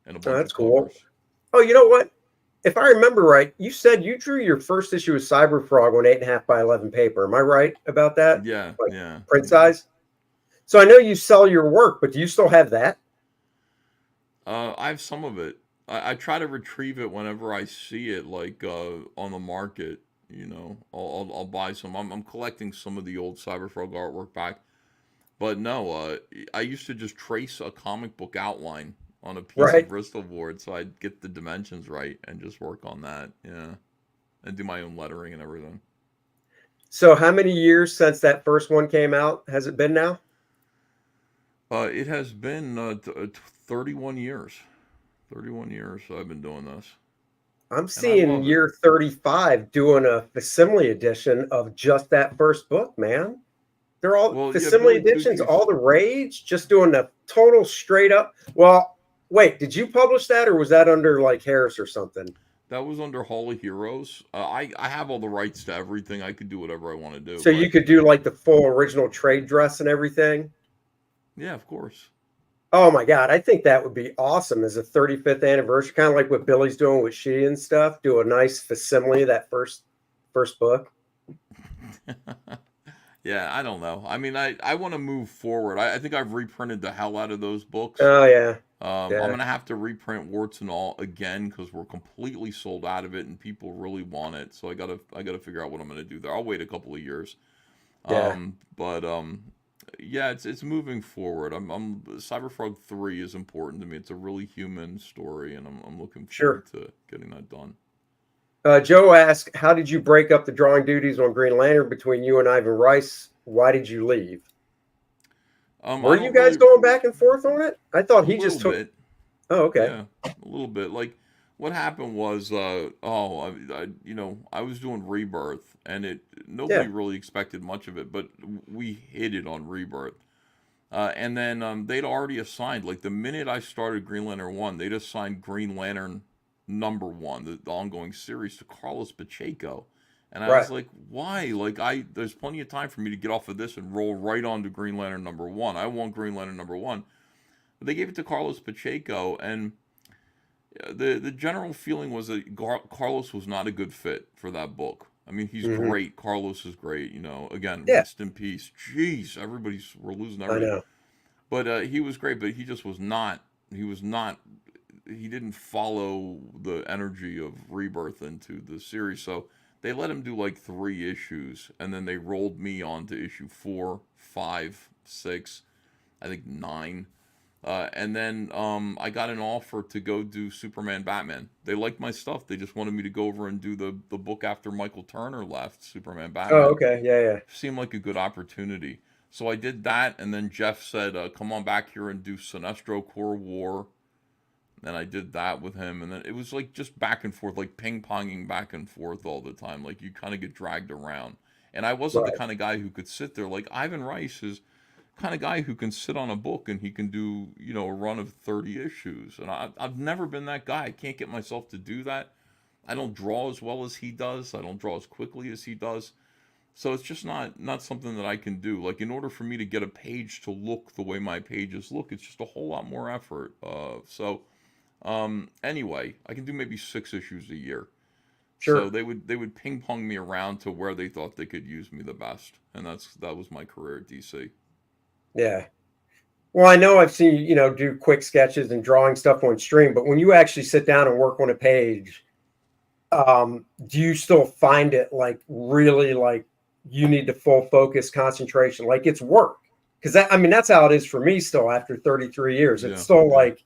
And a bunch that's of cool. covers. Oh, you know what? If I remember right, you said you drew your first issue of Cyber Frog on 8.5 by 11 paper. Am I right about that? Yeah, Like yeah. print size? So I know you sell your work, but do you still have that? I have some of it. I try to retrieve it whenever I see it, like on the market. You know, I'll buy some. I'm collecting some of the old Cyberfrog artwork back. But no, I used to just trace a comic book outline on a piece of Right. Bristol board, so I'd get the dimensions right and just work on that. Yeah, and do my own lettering and everything. So how many years since that first one came out has it been now? It has been 31 years. 31 years I've been doing this. I'm And I seeing love it. year 35 doing a facsimile edition of just that first book, man. They're all Well, yeah, facsimile Billy editions, Tucci's. all the rage, just doing the total straight up. Well, wait, did you publish that or was that under like Harris or something? That was under Hall of Heroes. I have all the rights to everything. I could do whatever I want to do. So But you could do like the full original trade dress and everything? yeah, of course. Oh my God, I think that would be awesome as a 35th anniversary, kind of like what Billy's doing with She and stuff. Do a nice facsimile of that first book. Yeah, I don't know. I mean, I want to move forward. I think I've reprinted the hell out of those books. Oh yeah. I'm Yeah. gonna have to reprint Warts and All again because we're completely sold out of it and people really want it. So I gotta figure out what I'm gonna do there. I'll wait a couple of years. Yeah. But yeah, it's moving forward. Cyberfrog 3 is important to me. It's a really human story, and I'm looking Sure. forward to getting that done. Joe asked, how did you break up the drawing duties on Green Lantern between you and Ivan Rice? Why did you leave? I Were you don't guys really- going back and forth on it? I thought he a just little took. bit. Oh, okay. Yeah, a little bit. Like what happened was, I was doing Rebirth, and nobody Yeah. really expected much of it, but we hit it on Rebirth. And then they'd already assigned, like the minute I started Green Lantern 1, they'd assigned Green Lantern #1, the ongoing series, to Carlos Pacheco. And I Right. was like, why? Like, there's plenty of time for me to get off of this and roll right on to Green Lantern #1. I want Green Lantern #1. But they gave it to Carlos Pacheco, and the general feeling was that Carlos was not a good fit for that book. I mean, he's great. Carlos is great. Again, Yeah. rest in peace. Jeez, we're losing I everything. know. But he was great, but he just was not. He didn't follow the energy of Rebirth into the series. So they let him do like 3 issues, and then they rolled me on to issue 4, 5, 6, I think 9. And then I got an offer to go do Superman Batman. They liked my stuff. They just wanted me to go over and do the book after Michael Turner left, Superman Batman. Oh, okay. Yeah, yeah. Seemed like a good opportunity. So I did that, and then Jeff said, come on back here and do Sinestro Core War. And I did that with him, and then it was like just back and forth, like ping-ponging back and forth all the time. Like you kind of get dragged around. And I wasn't the kind of guy who could sit there. Like Ivan Rice is kind of guy who can sit on a book and he can do, a run of 30 issues. And I've never been that guy. I can't get myself to do that. I don't draw as well as he does. I don't draw as quickly as he does. So it's just not something that I can do. Like in order for me to get a page to look the way my pages look, it's just a whole lot more effort. Anyway, I can do maybe 6 issues a year. Sure. So they would ping pong me around to where they thought they could use me the best. And that was my career at DC. Yeah. Well, I know I've seen you, do quick sketches and drawing stuff on stream, but when you actually sit down and work on a page, do you still find it like really like you need to full focus concentration? Like it's work. Because that's how it is for me still after 33 years. It's still like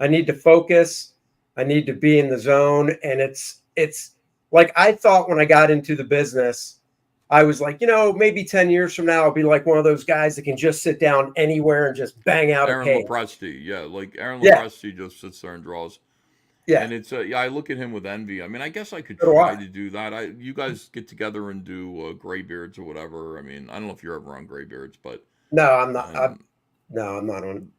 I need to focus. I need to be in the zone. And it's like I thought when I got into the business, I was like, maybe 10 years from now, I'll be like one of those guys that can just sit down anywhere and just bang out Aaron a page. Lopresti, yeah. Like Aaron Lopresti just sits there and draws. Yeah. And it's I look at him with envy. I mean, I guess I could try to do that. You guys get together and do Graybeards or whatever. I mean, I don't know if you're ever on Graybeards, but no, I'm not. No, I'm not on.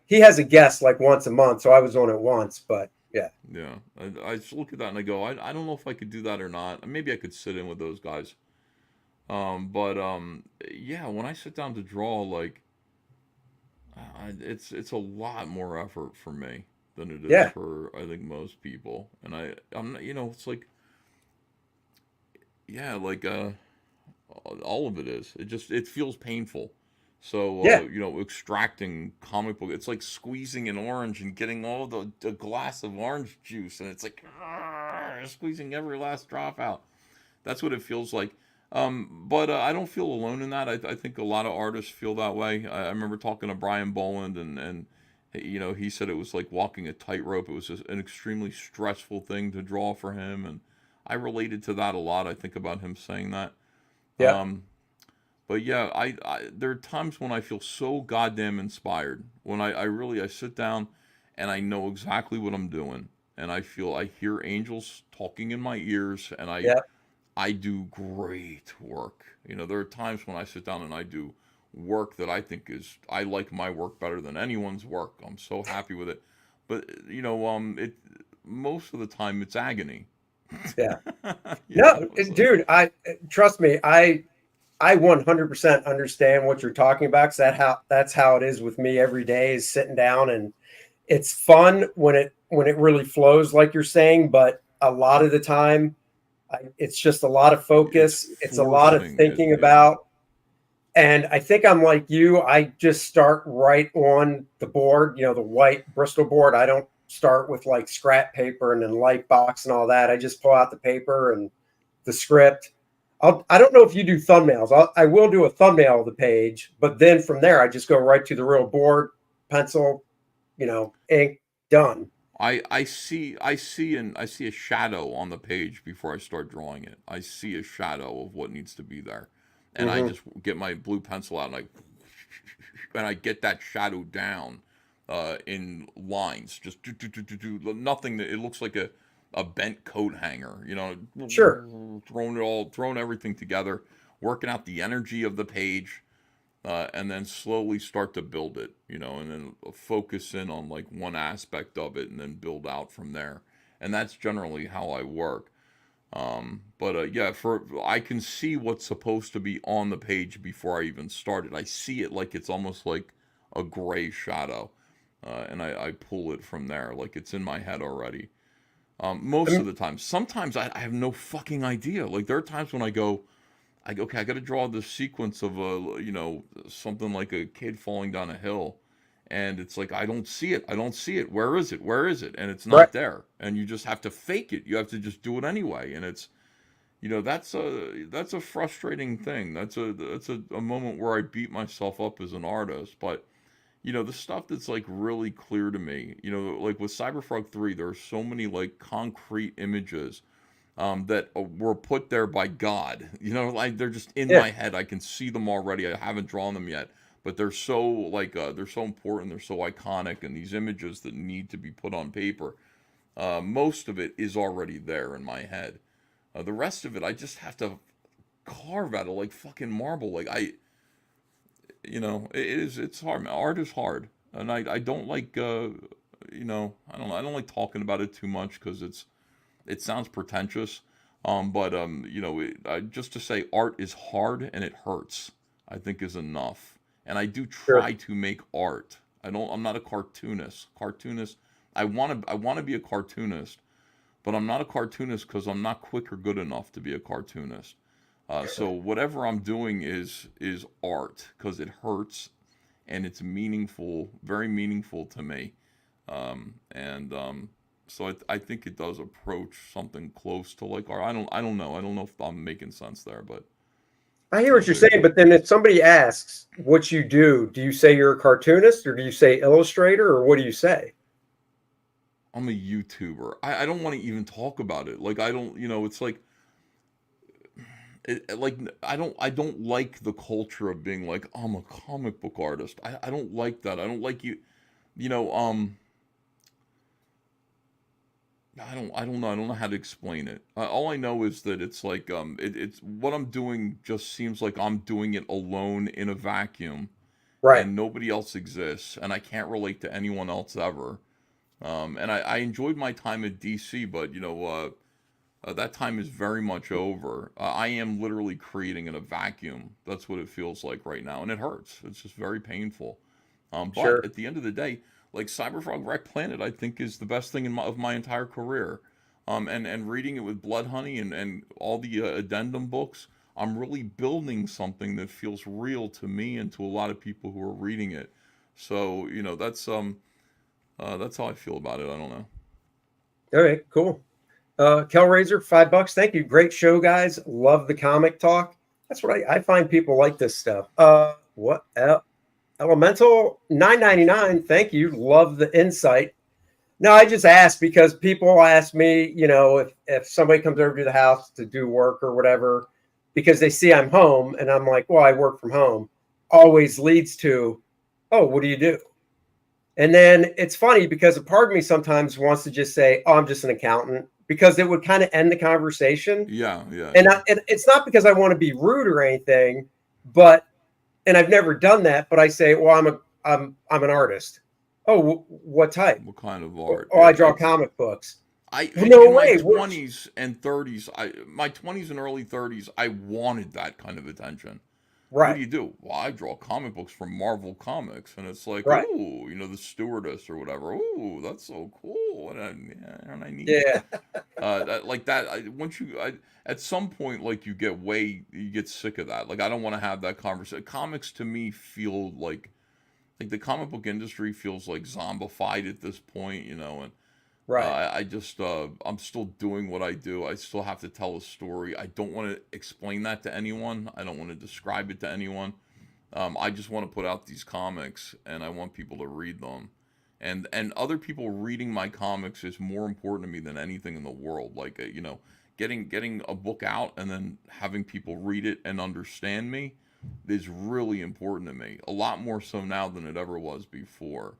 He has a guest like once a month, so I was on it once, but yeah. Yeah, I just look at that and I go, I don't know if I could do that or not. Maybe I could sit in with those guys. But yeah, when I sit down to draw, like, it's a lot more effort for me than it is Yeah. for I think most people. And I'm not, it's like, yeah, like all of it is. It feels painful. So Yeah. extracting comic book, it's like squeezing an orange and getting all the glass of orange juice, and it's like squeezing every last drop out. That's what it feels like. But I don't feel alone in that. I think a lot of artists feel that way. I remember talking to Brian Boland, and he said it was like walking a tightrope. It was just an extremely stressful thing to draw for him, and I related to that a lot. I think about him saying that. Yeah. But yeah, there are times when I feel so goddamn inspired. When I sit down and I know exactly what I'm doing, and I hear angels talking in my ears, and Yeah. I do great work. There are times when I sit down and I do work that I like my work better than anyone's work. I'm so happy with it. But it most of the time it's agony. Yeah. No, dude, I trust me, I 100% understand what you're talking about, because that's how it is with me every day, is sitting down, and it's fun when it really flows like you're saying, but a lot of the time it's just a lot of It's focus. It's a lot of forcing it, thinking yeah. about, and I think I'm like you. I just start right on the board, the white Bristol board. I don't start with like scrap paper and then light box and all that. I just pull out the paper and the script. I don't know if you do thumbnails. I will do a thumbnail of the page, but then from there, I just go right to the real board, pencil, ink, done. I see a shadow on the page before I start drawing it. I see a shadow of what needs to be there, and I just get my blue pencil out and I get that shadow down in lines. Just nothing that it looks like a bent coat hanger. Sure. Throwing everything together, working out the energy of the page. And then slowly start to build it, and then focus in on like one aspect of it and then build out from there. And that's generally how I work. But yeah, I can see what's supposed to be on the page before I even start it. I see it like it's almost like a gray shadow, and I pull it from there, like it's in my head already. Most of the time. Sometimes I have no fucking idea. Like there are times when I go, okay, I got to draw this sequence of something like a kid falling down a hill, and it's like I don't see it. I don't see it. Where is it? Where is it? And it's not Right. there. And you just have to fake it. You have to just do it anyway. And it's that's a frustrating thing. That's a moment where I beat myself up as an artist. But the stuff that's like really clear to me, like with Cyberfrog 3, there are so many like concrete images that were put there by God. Like they're just in my head. I can see them already. I haven't drawn them yet, but they're so they're so important. They're so iconic, and these images that need to be put on paper. Most of it is already there in my head. The rest of it, I just have to carve out of like fucking marble. Like it's hard. Art is hard, and I don't like I don't know. I don't like talking about it too much because it sounds pretentious, but just to say art is hard and it hurts, I think is enough. And I do try Sure. to make art. I'm not a cartoonist. I want to be a cartoonist, but I'm not a cartoonist because I'm not quick or good enough to be a cartoonist. So whatever I'm doing is art because it hurts and it's meaningful, very meaningful to me. So I think it does approach something close to like art. I don't know. I don't know if I'm making sense there, but I hear what you're saying, but then if somebody asks what you do you say you're a cartoonist, or do you say illustrator, or what do you say? I'm a YouTuber. I don't want to even talk about it. Like I don't, it's like like I don't like the culture of being like I'm a comic book artist. I don't like that. I don't like you know I don't know. I don't know how to explain it. All I know is that it's like it's what I'm doing just seems like I'm doing it alone in a vacuum, Right. and nobody else exists, and I can't relate to anyone else ever. And I enjoyed my time at DC, but that time is very much over. I am literally creating in a vacuum. That's what it feels like right now, and it hurts. It's just very painful. But Sure. at the end of the day, like Cyberfrog Wreck Planet, I think is the best thing of my entire career. And reading it with Blood Honey and all the addendum books, I'm really building something that feels real to me and to a lot of people who are reading it. So that's how I feel about it. I don't know. Okay, cool. Kelraiser, $5. Thank you. Great show, guys. Love the comic talk. That's what I find people like this stuff. What Elemental $9.99. Thank you. Love the insight. No, I just asked because people ask me, if somebody comes over to the house to do work or whatever, because they see I'm home and I'm like, well, I work from home, always leads to, oh, what do you do? And then it's funny because a part of me sometimes wants to just say, oh, I'm just an accountant, because it would kind of end the conversation. Yeah, yeah. And it's not because I want to be rude or anything, and I've never done that, but I say, well, I'm an artist. Oh, what type? What kind of art? Oh, I draw comic books. No in way. My 20s and 30s, my 20s and early 30s, I wanted that kind of attention. Right. What do you do? Well, I draw comic books from Marvel Comics, and it's like, right. Ooh, the stewardess or whatever. Ooh, that's so cool, and I need once at some point, like you get sick of that. Like I don't want to have that conversation. Comics to me feel like the comic book industry feels like zombified at this point, and right. I just I'm still doing what I do. I still have to tell a story. I don't want to explain that to anyone. I don't want to describe it to anyone. I just want to put out these comics, and I want people to read them. And other people reading my comics is more important to me than anything in the world. Like getting a book out and then having people read it and understand me is really important to me. A lot more so now than it ever was before.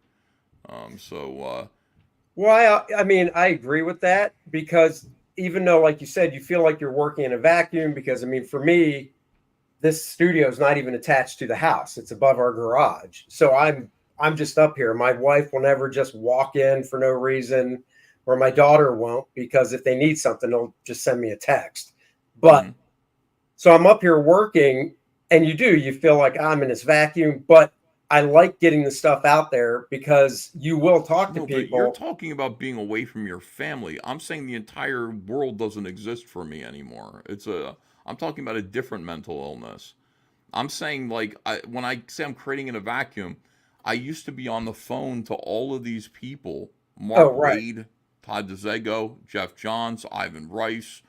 Well, I mean, I agree with that, because even though, like you said, you feel like you're working in a vacuum, because, I mean, for me, this studio is not even attached to the house. It's above our garage. So I'm just up here. My wife will never just walk in for no reason, or my daughter won't, because if they need something, they'll just send me a text. But so I'm up here working, and you feel like I'm in this vacuum, but I like getting the stuff out there because you will talk to people. But you're talking about being away from your family. I'm saying the entire world doesn't exist for me anymore. I'm talking about a different mental illness. I'm saying, like, when I say I'm creating in a vacuum, I used to be on the phone to all of these people: Mark Wade, Todd DeZego, Jeff Johns, Ivan Rice,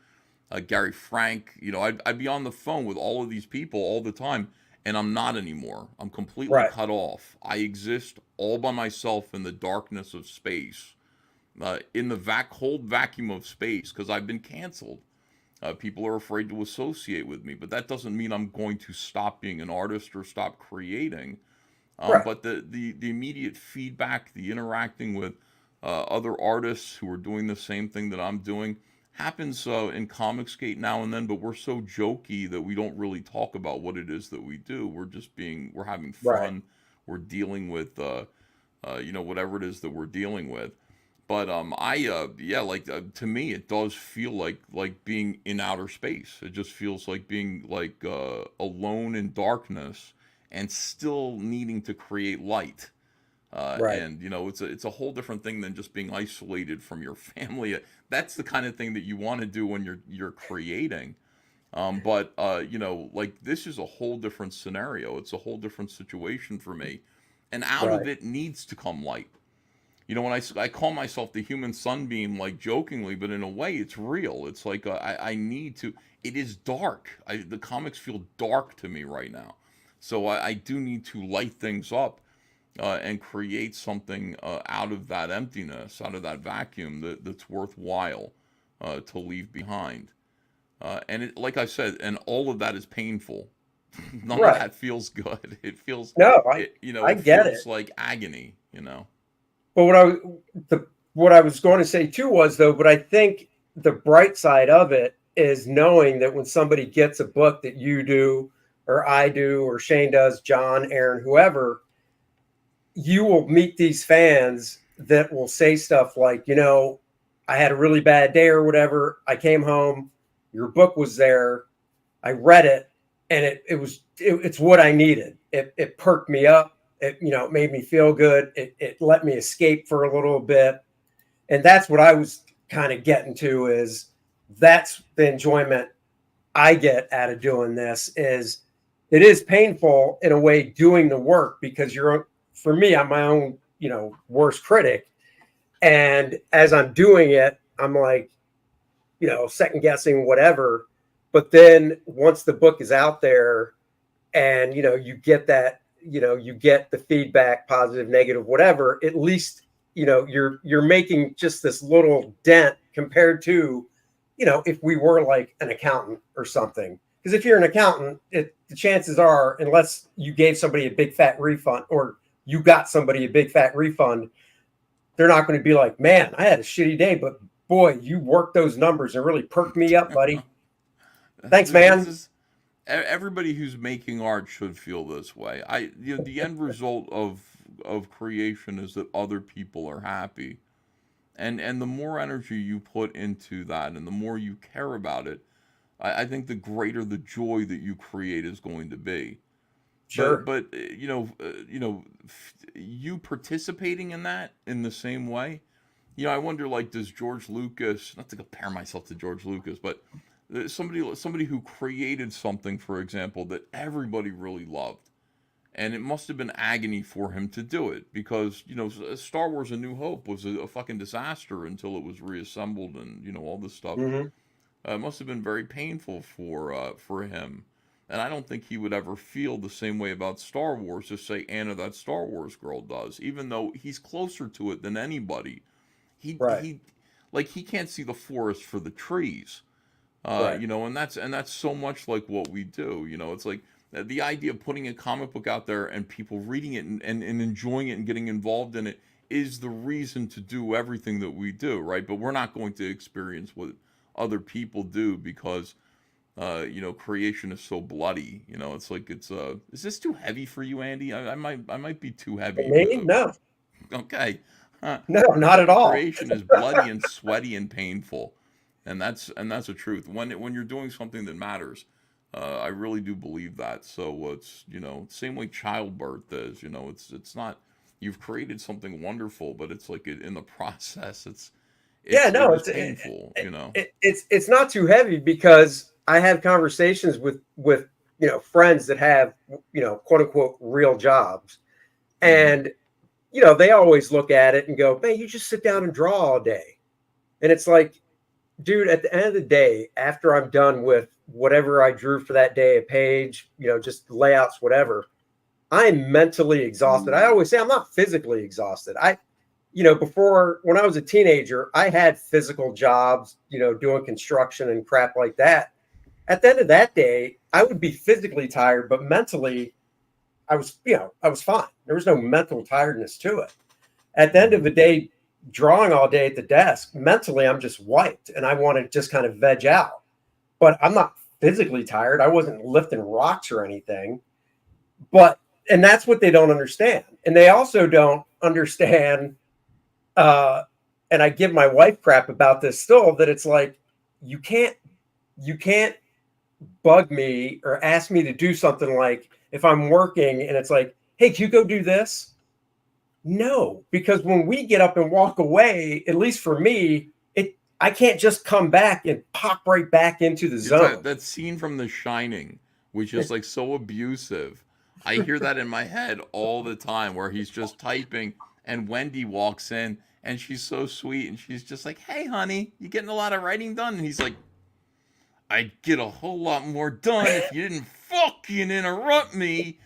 Gary Frank. I'd be on the phone with all of these people all the time. And I'm not anymore. I'm completely cut off. I exist all by myself in the darkness of space, in the cold vacuum of space, because I've been canceled. People are afraid to associate with me, but that doesn't mean I'm going to stop being an artist or stop creating. But the immediate feedback, the interacting with other artists who are doing the same thing that I'm doing, happens in Comicsgate now and then, but we're so jokey that we don't really talk about what it is that we do. We're having fun. Right. We're dealing with, whatever it is that we're dealing with. But to me, it does feel like being in outer space. It just feels like being alone in darkness and still needing to create light. And it's a whole different thing than just being isolated from your family. That's the kind of thing that you want to do when you're creating. But this is a whole different scenario. It's a whole different situation for me, and out of it needs to come light. When I call myself the human sunbeam, like jokingly, but in a way it's real. It's like I need to. It is dark. The comics feel dark to me right now, so I do need to light things up. And create something out of that emptiness, out of that vacuum that's worthwhile to leave behind. And like I said, and all of that is painful. None of that feels good. It feels it feels like agony. But what I was going to say too was, though, but I think the bright side of it is knowing that when somebody gets a book that you do, or I do, or Shane does, John, Aaron, whoever, you will meet these fans that will say stuff like, I had a really bad day or whatever. I came home, your book was there. I read it, and it's what I needed. It perked me up. It made me feel good. It let me escape for a little bit. And that's what I was kind of getting to, is that's the enjoyment I get out of doing this. Is it is painful in a way doing the work, because for me, I'm my own, worst critic. And as I'm doing it, I'm like, second guessing whatever. But then once the book is out there and, you get that, you get the feedback, positive, negative, whatever, at least, you're making just this little dent compared to, if we were like an accountant or something. Because if you're an accountant, the chances are, unless you gave somebody a big fat refund, or you got somebody a big fat refund, they're not going to be like, man, I had a shitty day, but boy, you worked those numbers and really perked me up, buddy. Thanks, man. Everybody who's making art should feel this way. The end result of creation is that other people are happy, and the more energy you put into that, and the more you care about it, I think the greater the joy that you create is going to be. Sure. But you participating in that in the same way, I wonder, like, does George Lucas, not to compare myself to George Lucas, but somebody who created something, for example, that everybody really loved, and it must have been agony for him to do it, because Star Wars: A New Hope was a fucking disaster until it was reassembled, and all this stuff. Mm-hmm. It must have been very painful for him. And I don't think he would ever feel the same way about Star Wars as, say, Anna, that Star Wars girl, does, even though he's closer to it than anybody. He can't see the forest for the trees, right. and that's so much like what we do. It's like the idea of putting a comic book out there and people reading it and enjoying it and getting involved in it is the reason to do everything that we do, right? But we're not going to experience what other people do, because creation is so bloody. It's like, is this too heavy for you, Andy? I might be too heavy. Me? No. Okay. No, not at all. Creation is bloody and sweaty and painful, and that's the truth. When you're doing something that matters, I really do believe that. So it's same way childbirth is. It's not, you've created something wonderful, but it's like in the process, it's painful. It's not too heavy, because I have conversations with friends that have quote unquote real jobs, and they always look at it and go, man, you just sit down and draw all day. And it's like, dude, at the end of the day, after I'm done with whatever I drew for that day, a page, just layouts, whatever, I'm mentally exhausted. I always say I'm not physically exhausted. Before, when I was a teenager, I had physical jobs, doing construction and crap like that. At the end of that day, I would be physically tired, but mentally, I was fine. There was no mental tiredness to it. At the end of the day, drawing all day at the desk, mentally, I'm just wiped, and I want to just kind of veg out. But I'm not physically tired. I wasn't lifting rocks or anything. And that's what they don't understand. And they also don't understand, and I give my wife crap about this still, that it's like, you can't bug me or ask me to do something, like if I'm working and it's like, hey, can you go do this? No, because when we get up and walk away, at least for me, I can't just come back and pop right back into the zone. That scene from The Shining, which is like so abusive. I hear that in my head all the time, where he's just typing and Wendy walks in and she's so sweet and she's just like, hey, honey, you getting a lot of writing done? And he's like, I'd get a whole lot more done if you didn't fucking interrupt me.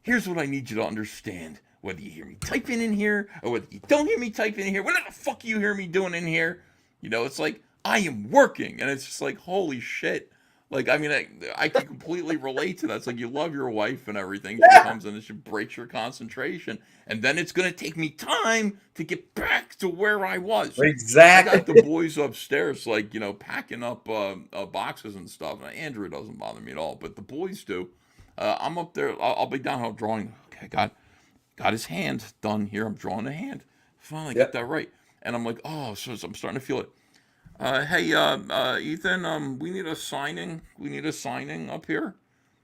Here's what I need you to understand. Whether you hear me typing in here or whether you don't hear me typing in here, whatever the fuck you hear me doing in here, it's like, I am working. And it's just like, holy shit. Like, I mean, I can completely relate to that. It's like, you love your wife and everything. She comes in and she breaks your concentration. And then it's going to take me time to get back to where I was. Exactly. I got the boys upstairs, like, packing up boxes and stuff. And Andrew doesn't bother me at all, but the boys do. I'm up there. I'll be down out drawing. Okay, God. got his hand done here. I'm drawing a hand. Finally got that right. And I'm like, oh, so I'm starting to feel it. Hey, Ethan, we need a signing. We need a signing up here.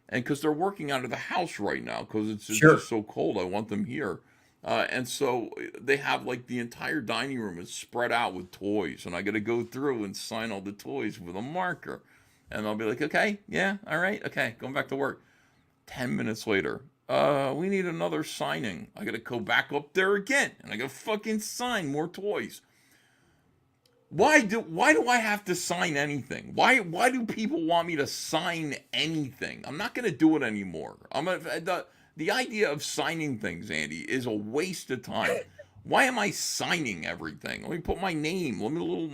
And because they're working out of the house right now, because it's just so cold, I want them here. And so they have like the entire dining room is spread out with toys, and I got to go through and sign all the toys with a marker. And I'll be like, okay, yeah, all right, okay, going back to work. 10 minutes later, we need another signing. I got to go back up there again, and I got to fucking sign more toys. Why do I have to sign anything? Why do people want me to sign anything? I'm not going to do it anymore. The idea of signing things, Andy, is a waste of time. Why am I signing everything? Let me put my name,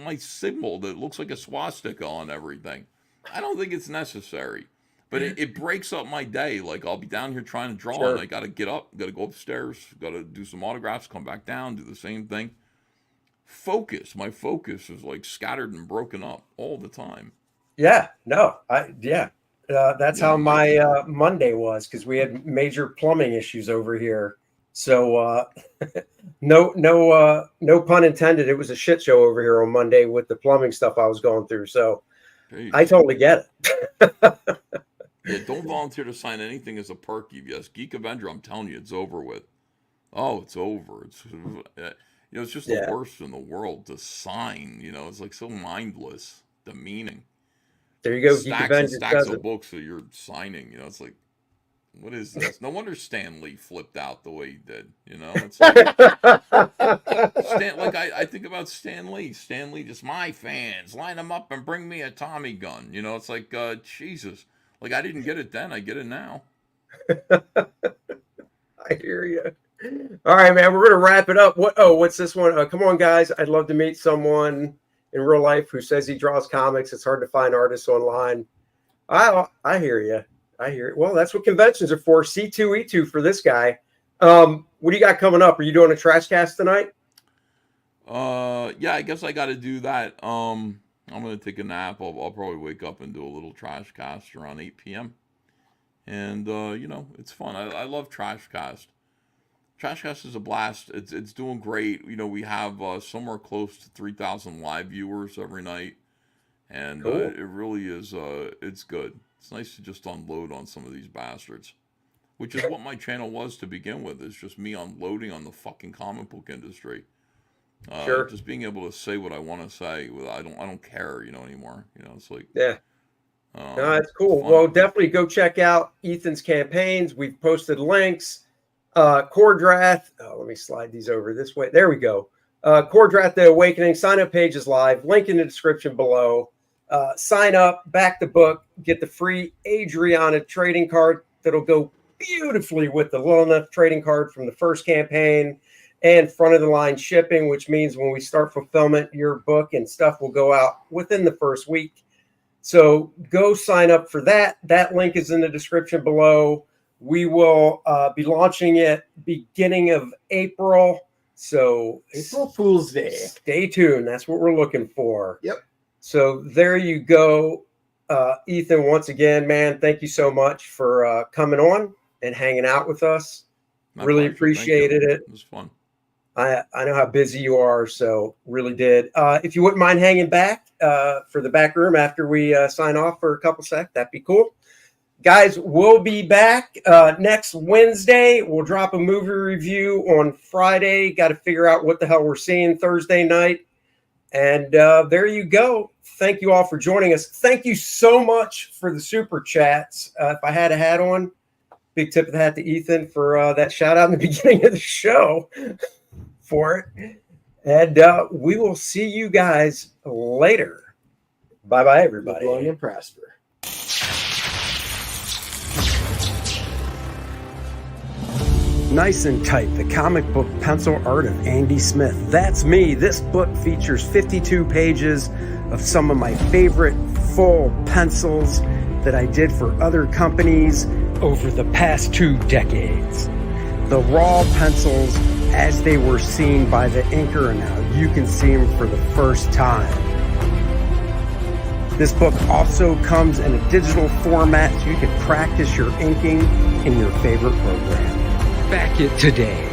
my symbol that looks like a swastika on everything. I don't think it's necessary. But it breaks up my day. Like, I'll be down here trying to draw, and I got to get up, got to go upstairs, got to do some autographs, come back down, do the same thing. My focus is like scattered and broken up all the time. That's how my Monday was, because we had major plumbing issues over here. So no pun intended. It was a shit show over here on Monday with the plumbing stuff I was going through. So I totally get it. Yeah, don't volunteer to sign anything as a perk. Yes, Geek Avenger, I'm telling you, it's over with. Oh, it's over. It's just the worst in the world to sign. It's like so mindless, demeaning. There you go. Stacks and stacks of books that you're signing. It's like, what is this? No wonder Stan Lee flipped out the way he did. It's like, I think about Stan Lee. Stan Lee, just my fans, line them up and bring me a Tommy gun. It's like, Jesus. Like, I didn't get it then. I get it now. I hear you. All right, man. We're going to wrap it up. What's this one? Come on, guys. I'd love to meet someone in real life who says he draws comics. It's hard to find artists online. I hear you. Well, that's what conventions are for. C2E2 for this guy. What do you got coming up? Are you doing a trash cast tonight? Yeah, I guess I got to do that. I'm going to take a nap. I'll probably wake up and do a little trash cast around 8 p.m. And, it's fun. I love trash cast. Trash cast is a blast. It's doing great. We have somewhere close to 3,000 live viewers every night. And cool. It really is, it's good. It's nice to just unload on some of these bastards. Which is what my channel was to begin with. It's just me unloading on the fucking comic book industry. Just being able to say what I want to say. I don't care, anymore. It's like... Yeah. No, that's cool. Well, definitely go check out Ethan's campaigns. We've posted links. Kor-Drath. Let me slide these over this way. There we go. Kor-Drath the Awakening sign-up page is live. Link in the description below. Sign up, back the book, get the free Adriana trading card that'll go beautifully with the Little Enough trading card from the first campaign, and front of the line shipping, which means when we start fulfillment, your book and stuff will go out within the first week. So go sign up for that. That link is in the description below. We will be launching it beginning of April. So April Fool's Day. Stay tuned. That's what we're looking for. Yep. So there you go. Ethan, once again, man, thank you so much for coming on and hanging out with us. Really appreciated it. It was fun. I know how busy you are, so really did. If you wouldn't mind hanging back for the back room after we sign off for a couple seconds, that'd be cool. Guys, we'll be back next Wednesday. We'll drop a movie review on Friday. Got to figure out what the hell we're seeing Thursday night. And there you go. Thank you all for joining us. Thank you so much for the super chats. If I had a hat on, big tip of the hat to Ethan for that shout out in the beginning of the show for it. And we will see you guys later. Bye-bye, everybody. Good luck and prosper. Nice and Tight, the comic book pencil art of Andy Smith. That's me. This book features 52 pages of some of my favorite full pencils that I did for other companies over the past 2 decades. The raw pencils as they were seen by the inker, and now you can see them for the first time. This book also comes in a digital format so you can practice your inking in your favorite program. Back it today.